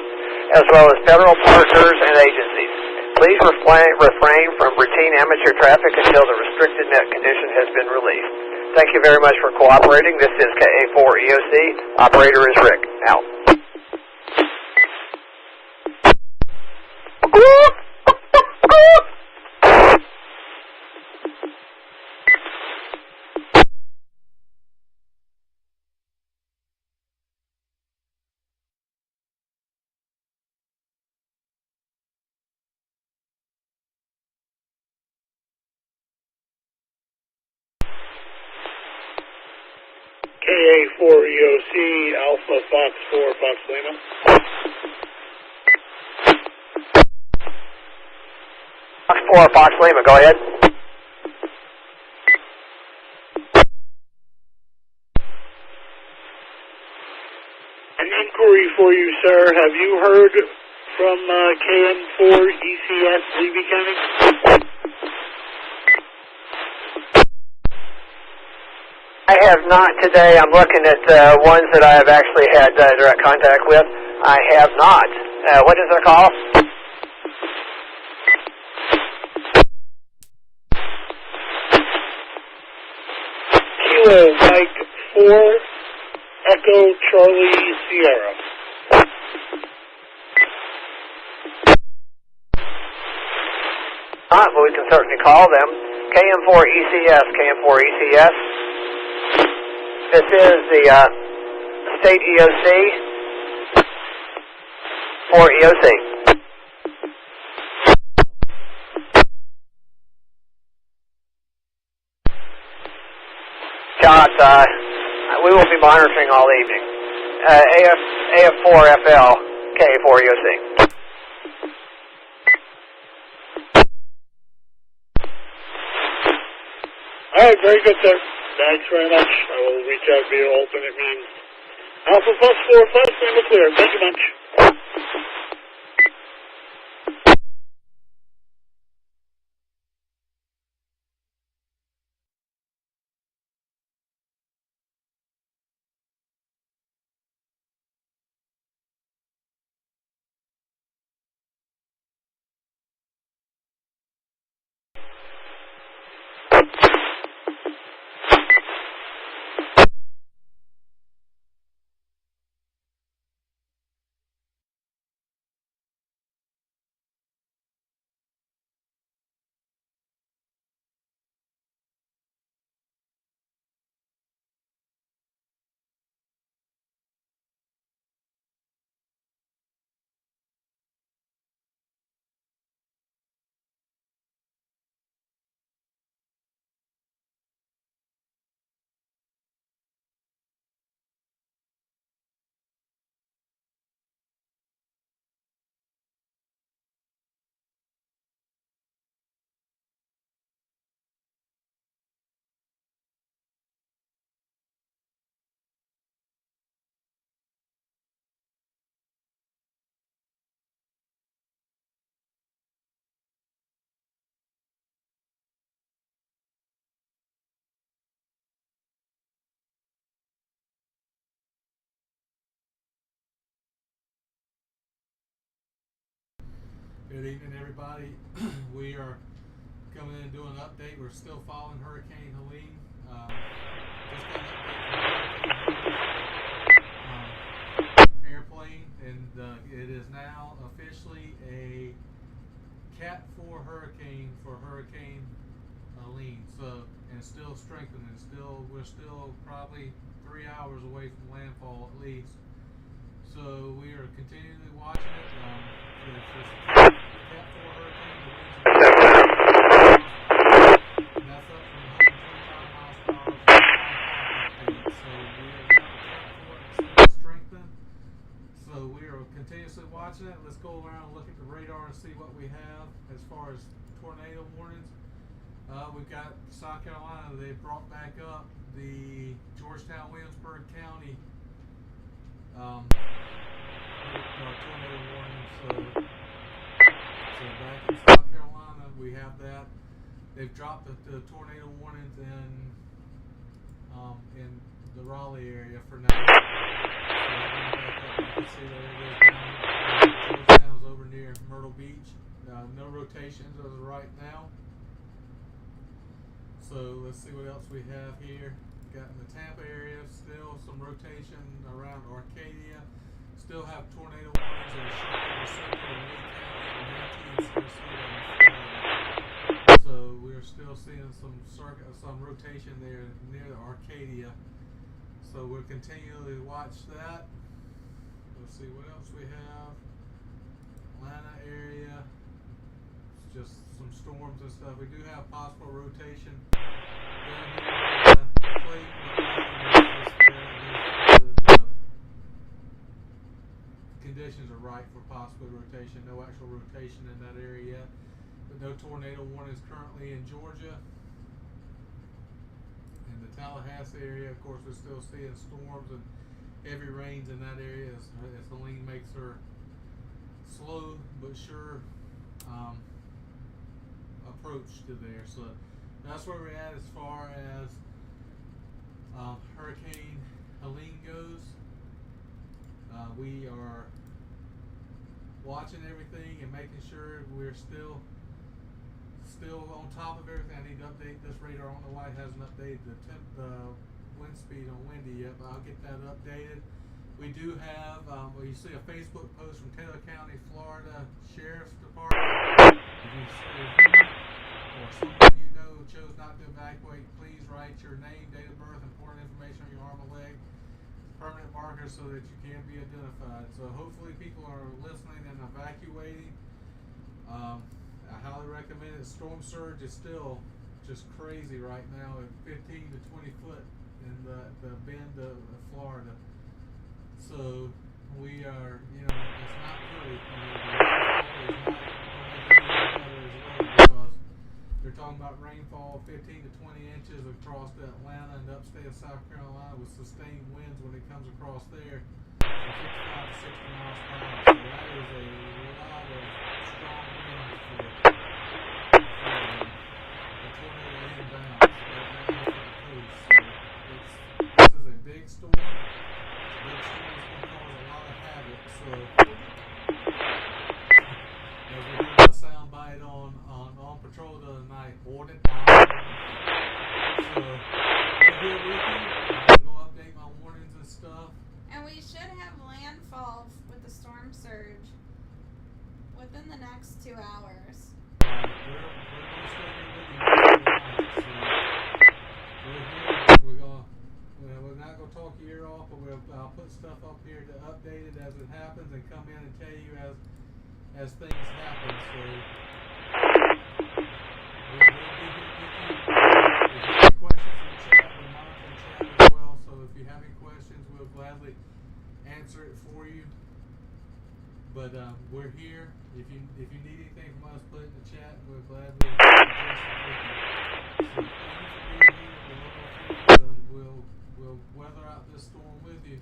as well as federal partners and agencies. Please refrain from routine amateur traffic until the restricted net condition has been released. Thank you very much for cooperating. This is KA4EOC. Operator is Rick. Out. KA4EOC, Alpha Fox 4, Fox Lima. Fox 4, Fox Lima, go ahead. An inquiry for you, sir. Have you heard from KM4 ECS, Levy County? I have not today. I'm looking at ones that I have actually had direct contact with. I have not. What is their call? Kilo Mike 4, Echo Charlie Sierra. But we can certainly call them. KM4 ECS, KM4 ECS. This is the state EOC for EOC. Shots, we will be monitoring all evening. AF4FL, K4 EOC. All right, very good, sir. Thanks very much. I will reach out via alternate means. Alpha Fox 4, Fox Lima clear. Thank you much. Good evening, everybody. We are coming in and doing an update. We're still following Hurricane Helene. Just got an update from airplane, and it is now officially a Cat 4 hurricane for Hurricane Helene. So, and still strengthening. We're still probably 3 hours away from landfall at least. So we are continually watching it. It's just Cat 4 hurricane. The winds are and that's up from 125 miles per hour. So we are now Cat 4 still strengthened. So we are continuously watching it. Let's go around and look at the radar and see what we have as far as tornado warnings. We've got South Carolina. They brought back up the Georgetown, Williamsburg County tornado warning. So back in South Carolina, we have that. They've dropped the tornado warnings in the Raleigh area for now. So back up, you can see there it is down. Georgetown's over near Myrtle Beach. No rotations as of right now. So let's see what else we have here. Got in the Tampa area, still some rotation around Arcadia. Still have tornado warnings in Charlotte, Sarasota, and Lee County, Manatee, and Sarasota, and Florida. So we're still seeing some rotation there near Arcadia. So we'll continually watch that. Let's see what else we have. Atlanta area. It's just some storms and stuff. We do have possible rotation down here. Clayton, the conditions are right for possible rotation. No actual rotation in that area yet, but no tornado warnings currently in Georgia. In the Tallahassee area, of course, we're still seeing storms and heavy rains in that area as Helene makes her slow but sure approach to there. So that's where we're at as far as Hurricane Helene goes. We are watching everything and making sure we're still on top of everything. I need to update this radar. I don't know why it hasn't updated the wind speed on windy yet, but I'll get that updated. We do have, you see a Facebook post from Taylor County, Florida Sheriff's Department. If you or someone you know chose not to evacuate, please write your name, date of birth, important information on your arm or leg, permanent markers so that you can be identified. So hopefully people are listening and evacuating. I highly recommend it. Storm surge is still just crazy right now at 15 to 20 foot in the bend of Florida. So we are, it's not pretty. The rainfall is not better as well because they're talking about rainfall 15 to 20 inches across Atlanta and upstate of South Carolina with sustained winds when it comes across there, 55 to 60 miles per hour. So that is a lot of strong winds for a tornado inbound off the coast. So this is a big storm. Big storm is going to cause a lot of havoc. So as we heard the sound bite on patrol the other night, hold it down. So we're here with you. I'm going to update my warnings and stuff. And we should have landfall with the storm surge within the next 2 hours. We're going to stay here with you tonight. So we're here. We're not going to talk your ear off, but I'll put stuff up here to update it as it happens and come in and tell you as things happen. So we'll be here with you. If you have questions in the chat, we're monitoring chat as well. So if you have any questions, we'll gladly answer it for you. But we're here. If you need anything from us, put it in the chat, and we'll gladly address it with you. So thank you for being here. We love our friends, and we'll weather out this storm with you.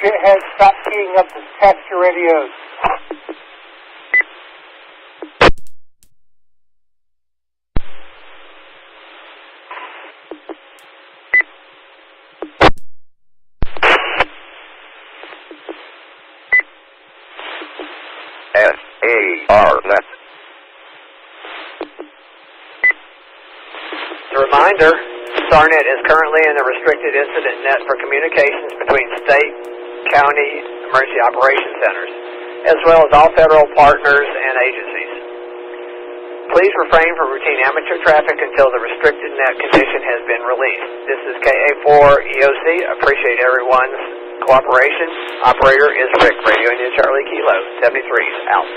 shitheads, stop keying up to test your radios. SAR-net. As a reminder, SAR-net is currently in the restricted incident net for communications between state, county, emergency operations centers, as well as all federal partners and agencies. Please refrain from routine amateur traffic until the restricted net condition has been released. This is KA4EOC. Appreciate everyone's cooperation. Operator is Rick. Radio India Charlie Kilo 73 out.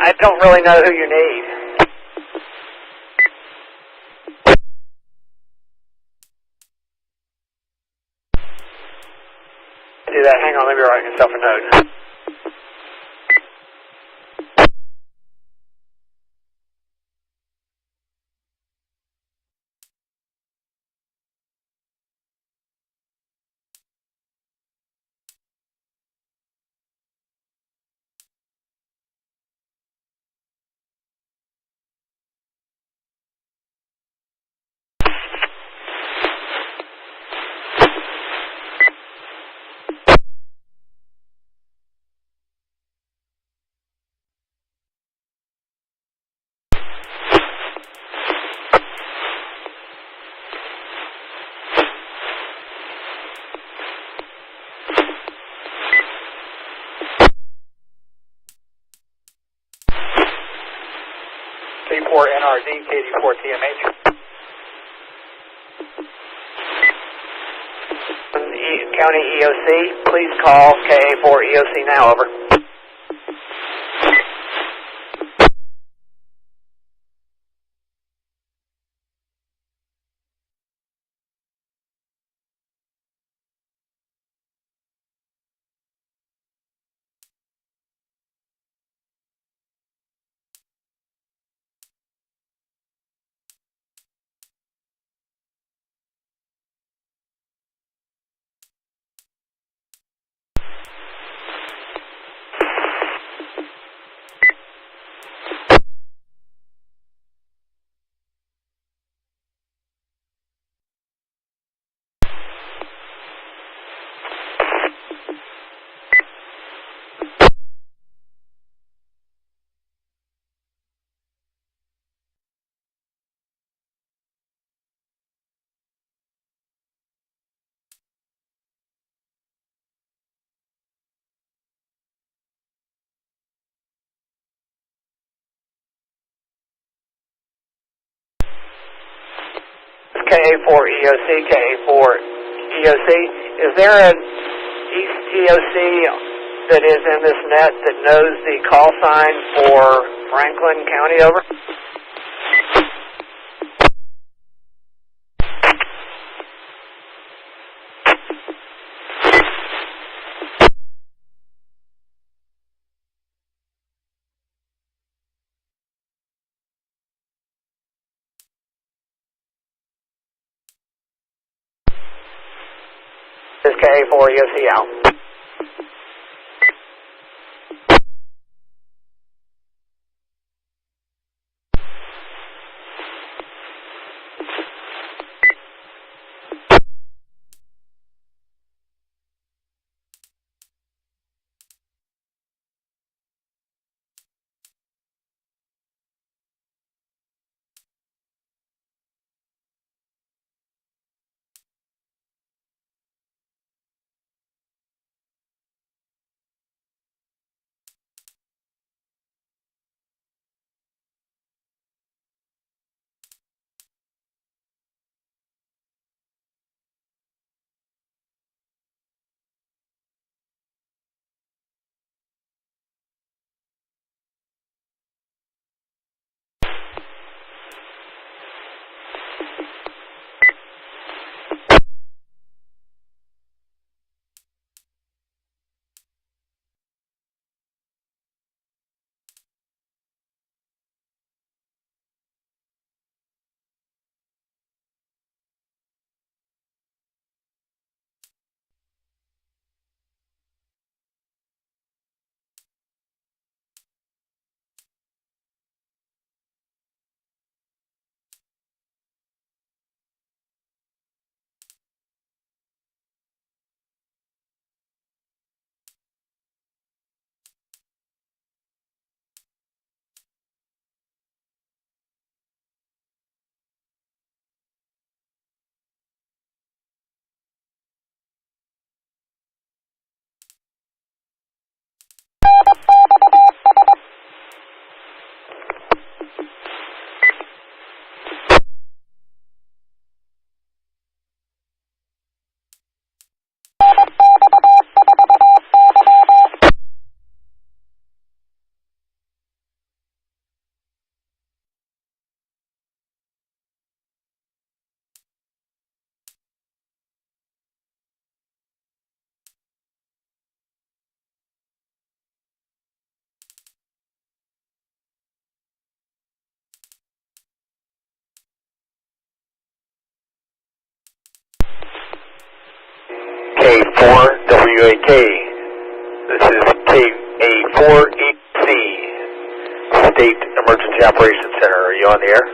I don't really know who you need. Do that. Hang on, let me write myself a note. K4 NRD, KD4 TMH. County EOC, please call KA4 EOC now, over. KA4 EOC, KA4 EOC. Is there an EOC that is in this net that knows the call sign for Franklin County, over? This is KA4 EOC out. KA4 WAK. This is KA4EC, State Emergency Operations Center. Are you on the air?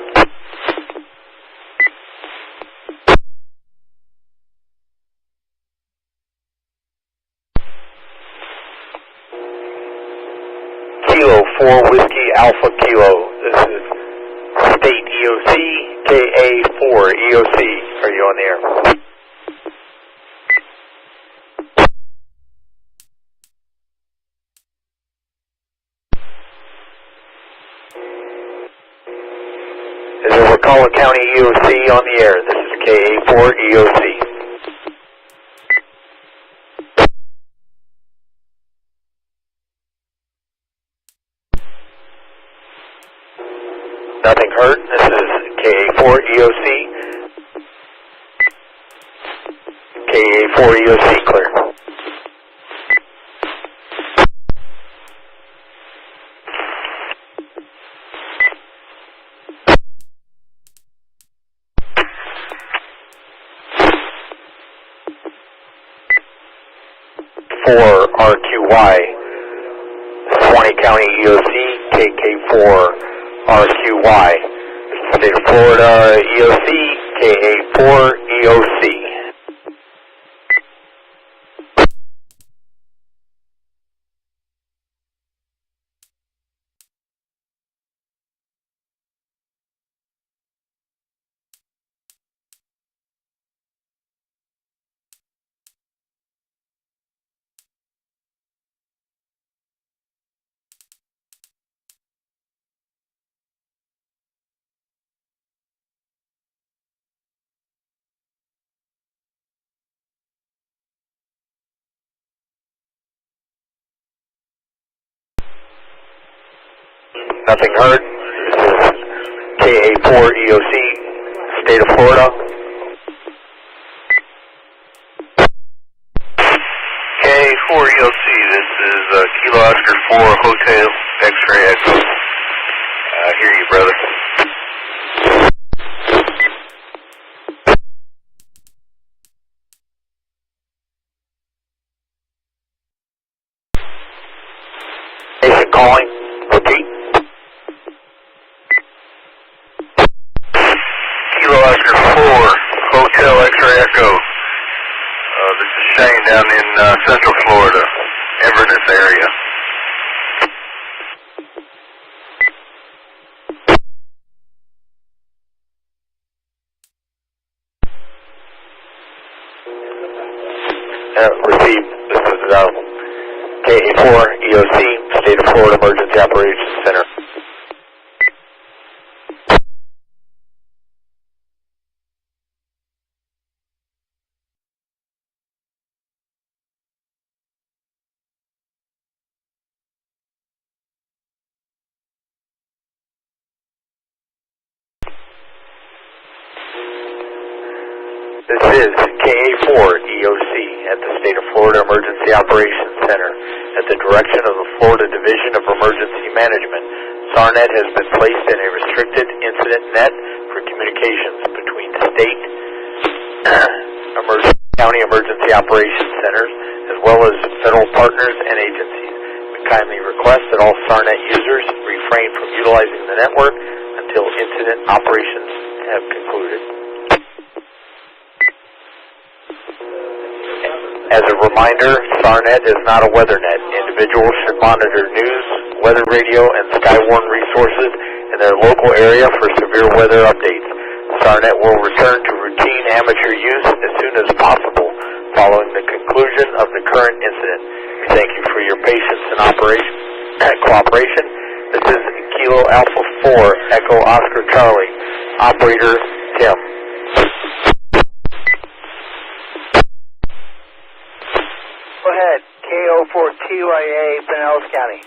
Kilo 4 Whiskey Alpha Kilo. This is State EOC, KA4 EOC. Are you on the air? This is Wakulla County EOC on the air. This is KA4 EOC. Nothing heard. This is KA4 EOC. KA4 EOC clear. For RQY, Suwannee County EOC, KK4 RQY, State of Florida EOC, KA4 EOC. Nothing heard. This is KA4 EOC, State of Florida. KA4 EOC, this is Kilo Oscar 4 Hotel X-Ray Echo. I hear you, brother. Station calling. Repeat. Kilo Oscar 4, Hotel X-Ray Echo. This is Shane down in Central Florida, Inverness area. Received. This is KA4 EOC, State of Florida Emergency Operations Center. This is KA4 EOC at the State of Florida Emergency Operations Center. At the direction of the Florida Division of Emergency Management, SARNet has been placed in a restricted incident net for communications between state, county emergency operations centers, as well as federal partners and agencies. We kindly request that all SARNet users refrain from utilizing the network until incident operations have concluded. As a reminder, SARNet is not a weather net. Individuals should monitor news, weather radio, and Skywarn resources in their local area for severe weather updates. SARNet will return to routine amateur use as soon as possible following the conclusion of the current incident. Thank you for your patience and cooperation. This is Kilo Alpha 4 Echo Oscar Charlie. Operator Tim. Go ahead, KO4TYA, Pinellas County.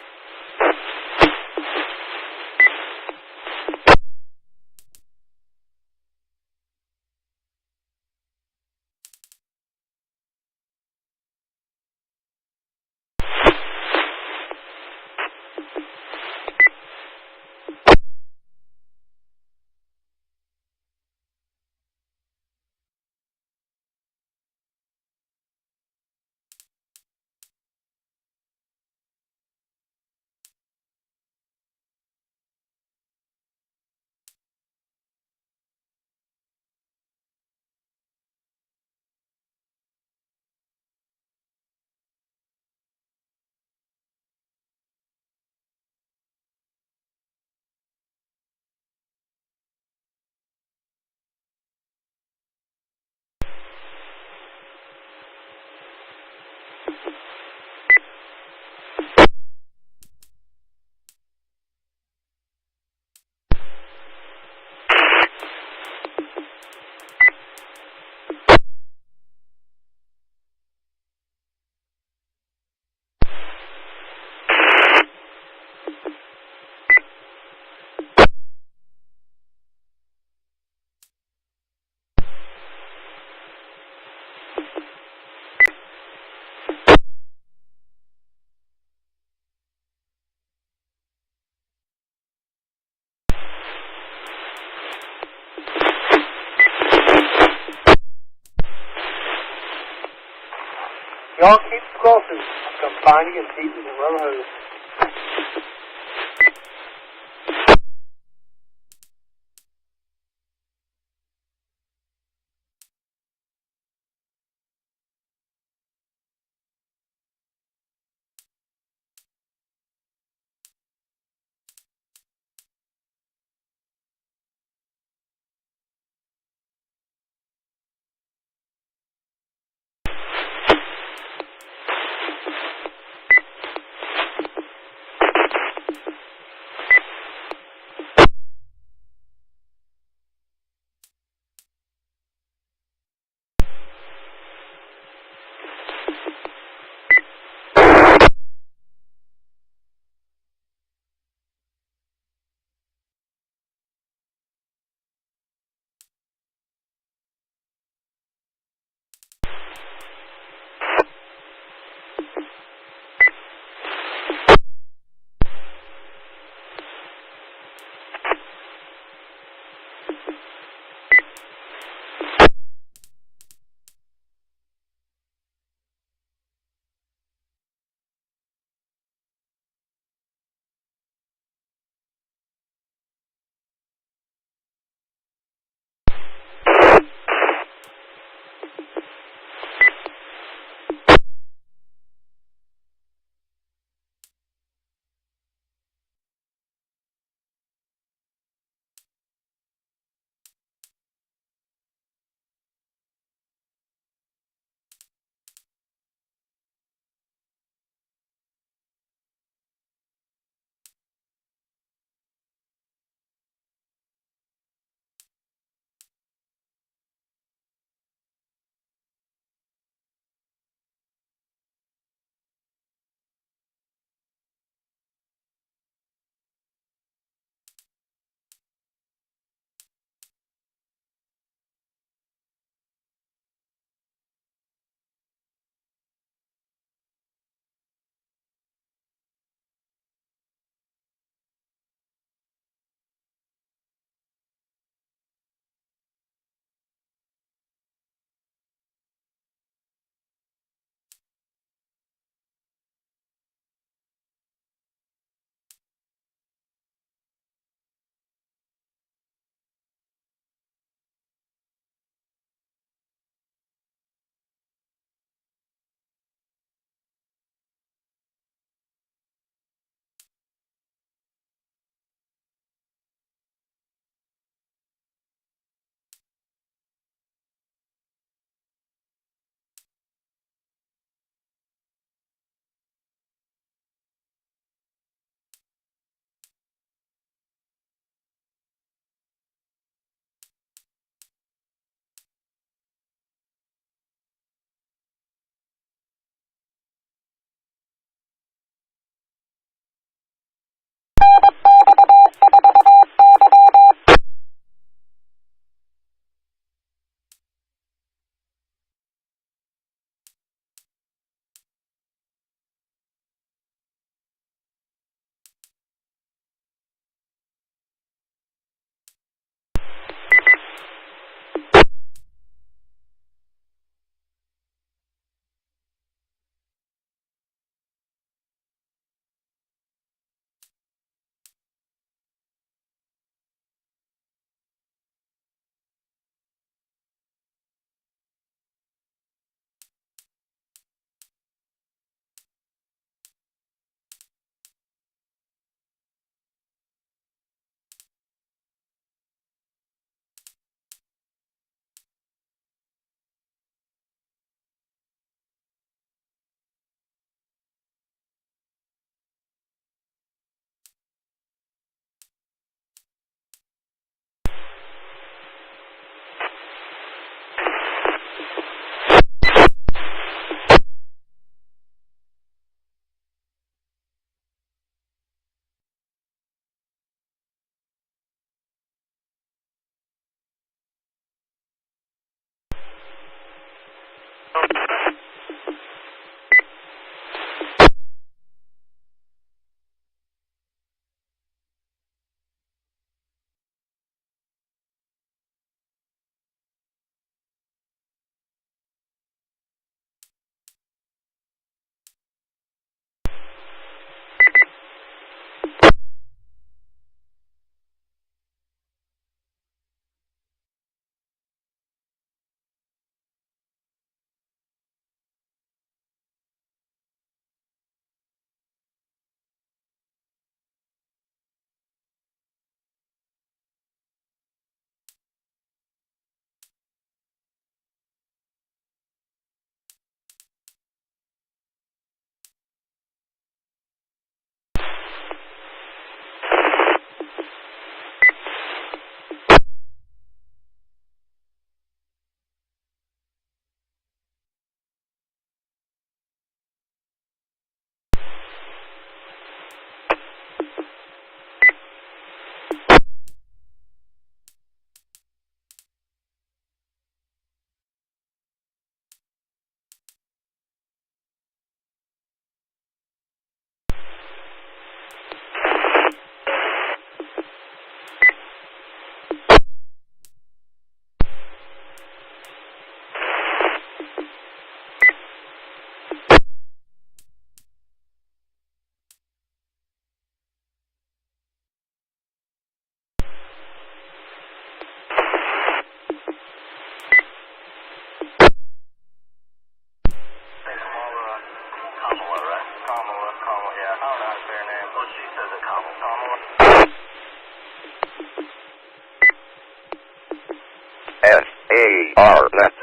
dog keeps crossing. I'm finding and teaching the rubber hose. SAR net.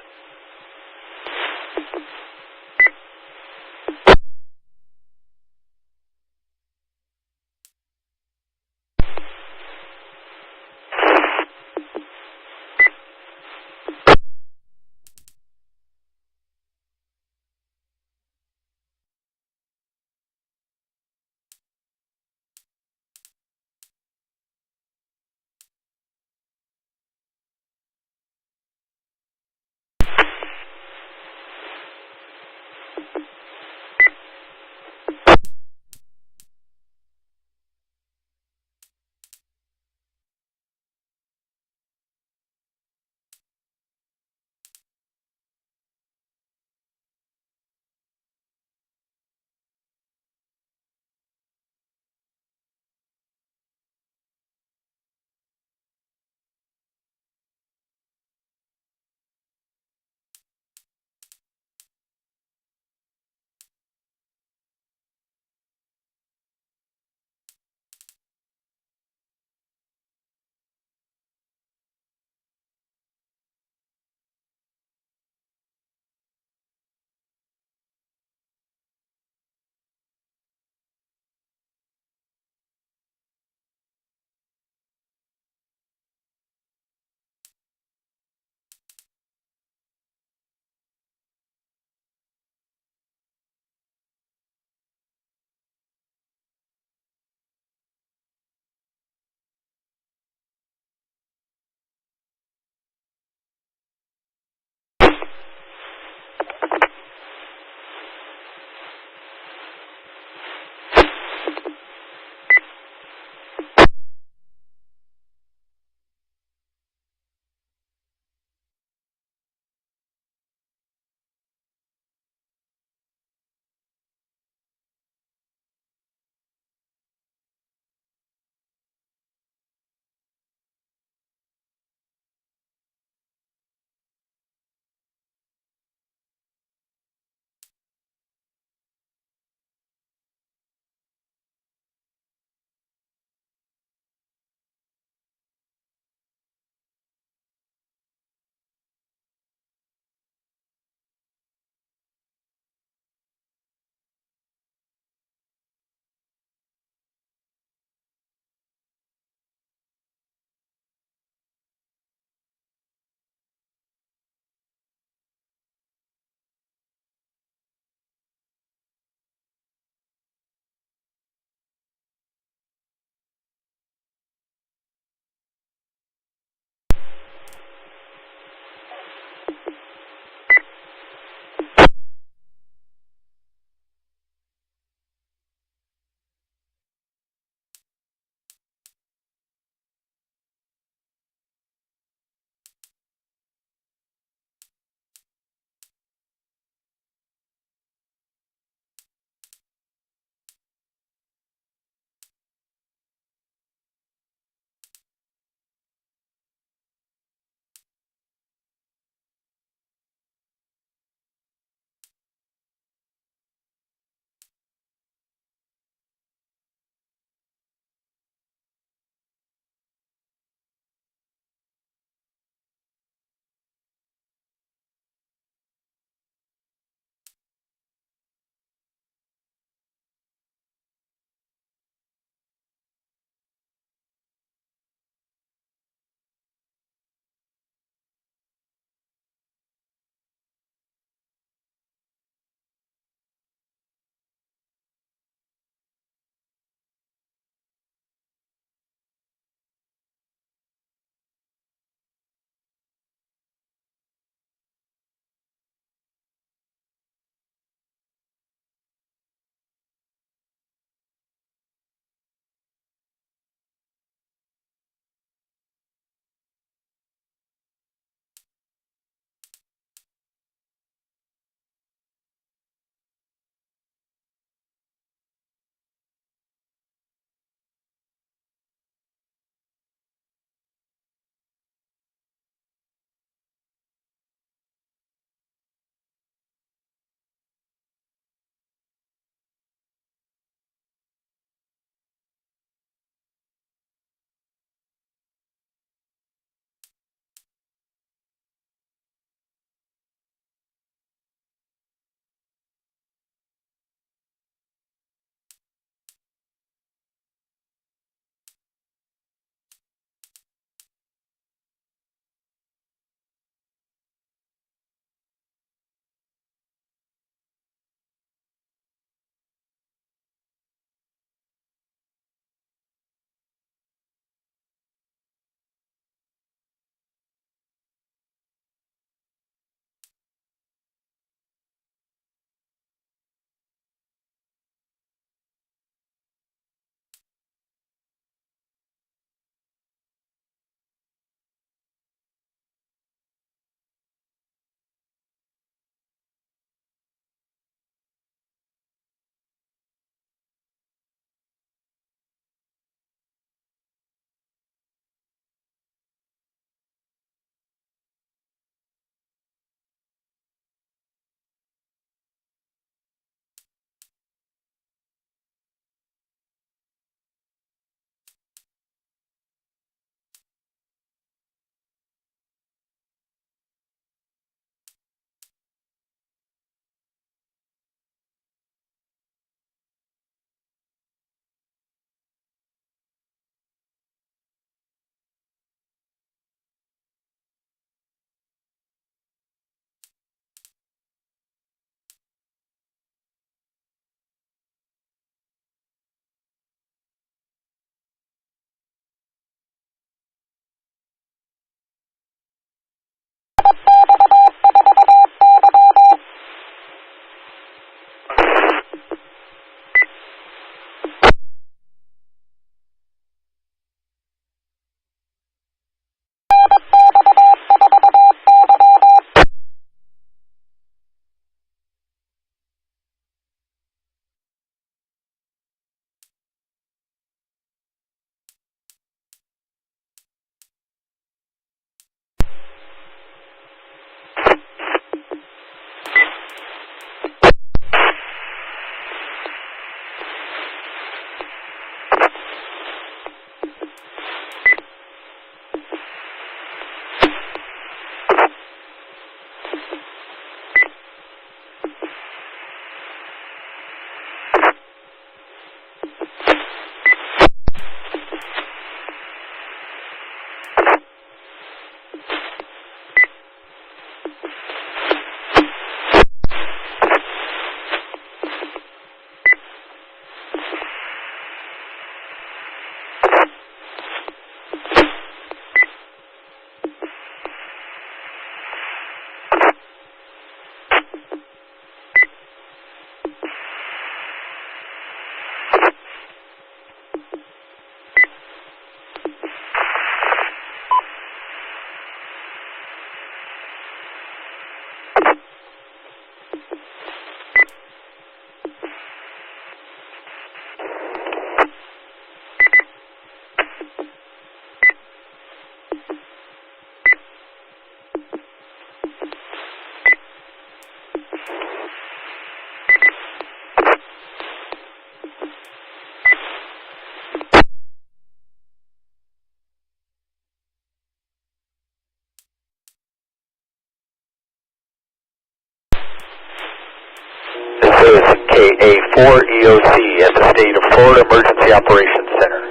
EOC at the State of Florida Emergency Operations Center.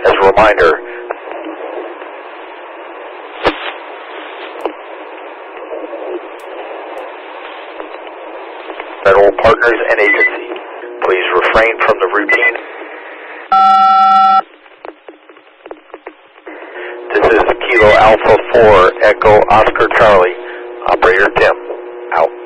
As a reminder, federal partners and agencies, please refrain from the routine. This is Kilo Alpha 4 Echo Oscar Charlie, Operator Tim, out.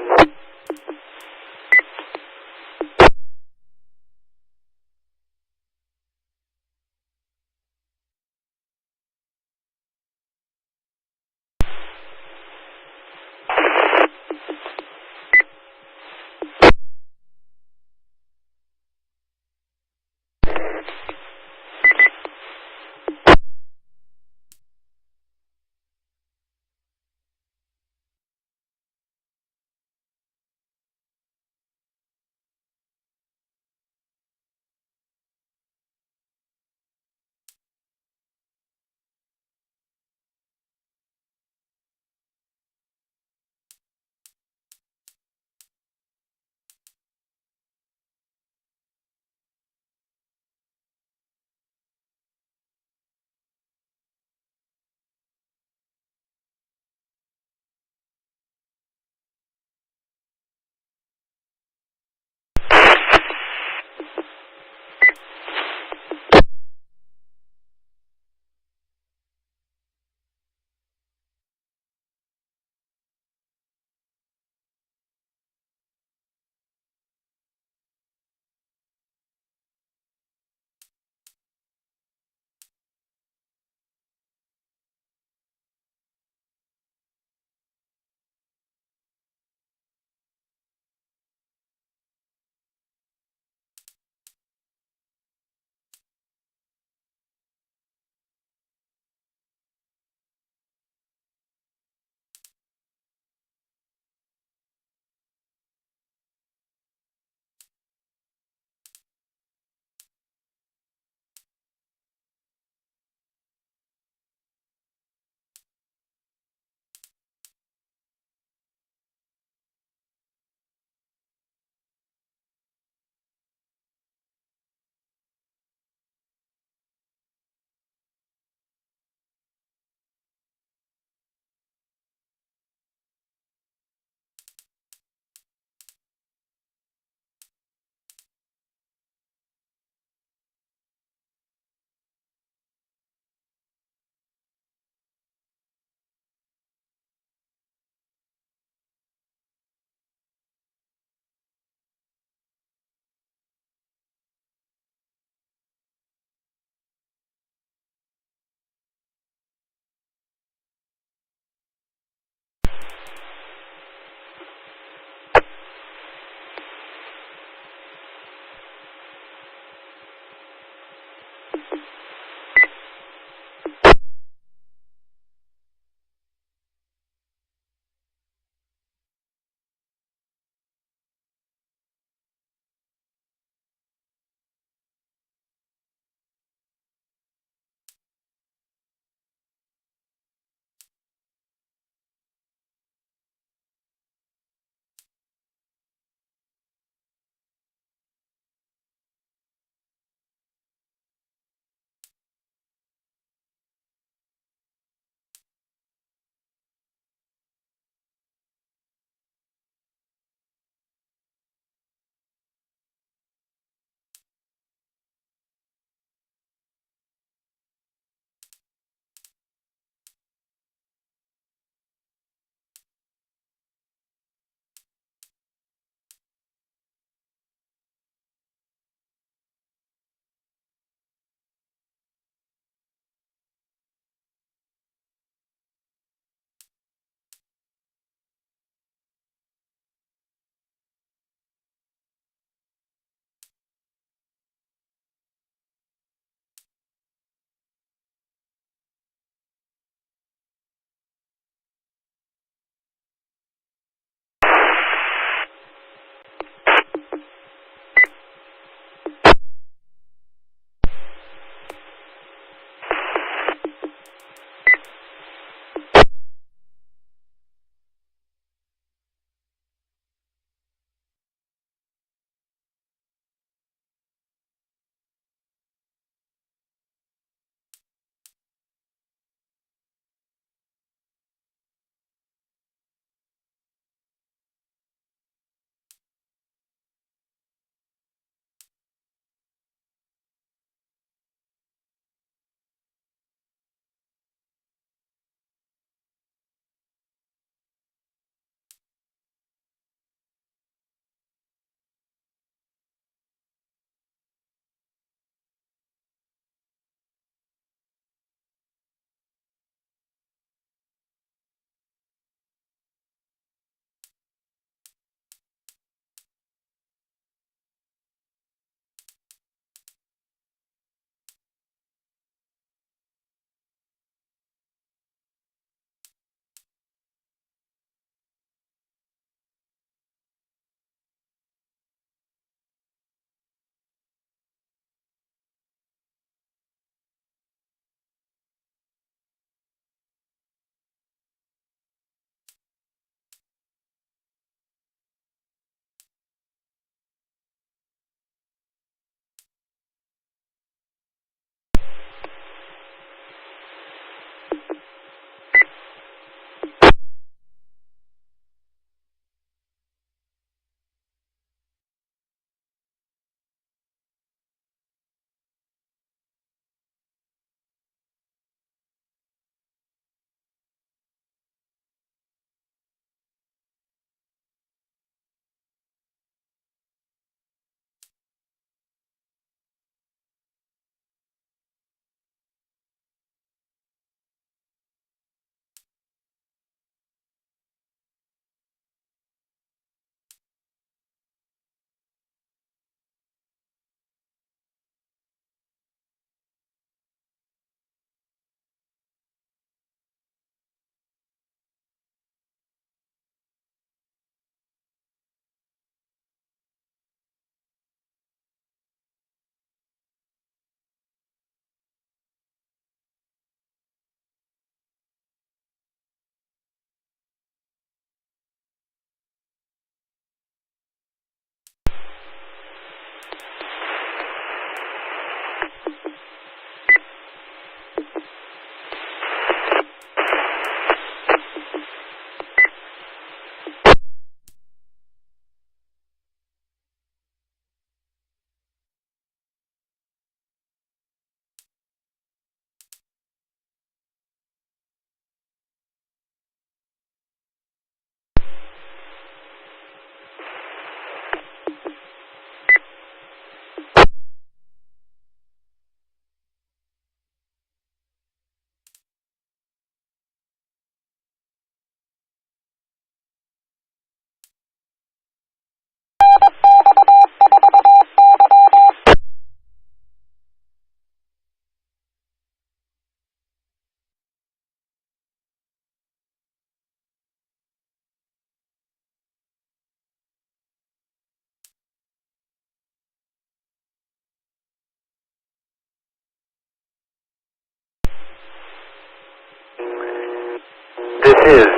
is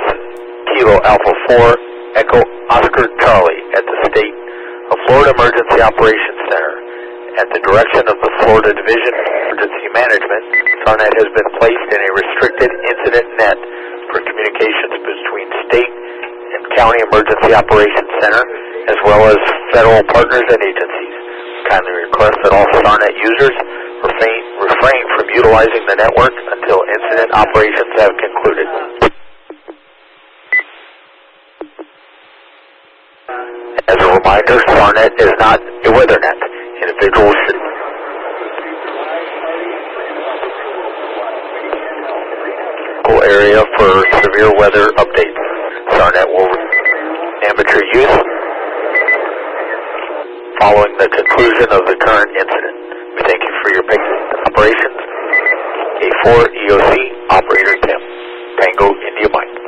Kilo Alpha 4 Echo Oscar Charlie at the State of Florida Emergency Operations Center. At the direction of the Florida Division of Emergency Management, SARNet has been placed in a restricted incident net for communications between state and county emergency operations center, as well as federal partners and agencies. Kindly request that all SARNet users refrain from utilizing the network until incident operations have concluded. As a reminder, SARNet is not a weather net. Individuals should area for severe weather updates. SARNet will amateur use following the conclusion of the current incident. We thank you for your patience and operations. A4 EOC Operator Tim, Tango India Mike.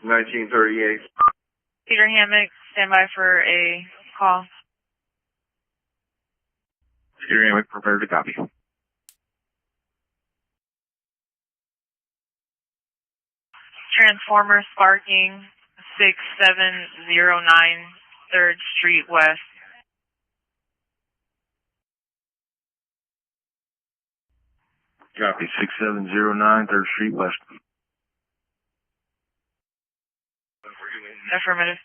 1938. Peter Hammock, stand by for a call. Peter Hammock, prepared to copy. Transformer sparking 6709 3rd Street West. Copy, 6709 3rd Street West. Affirmative.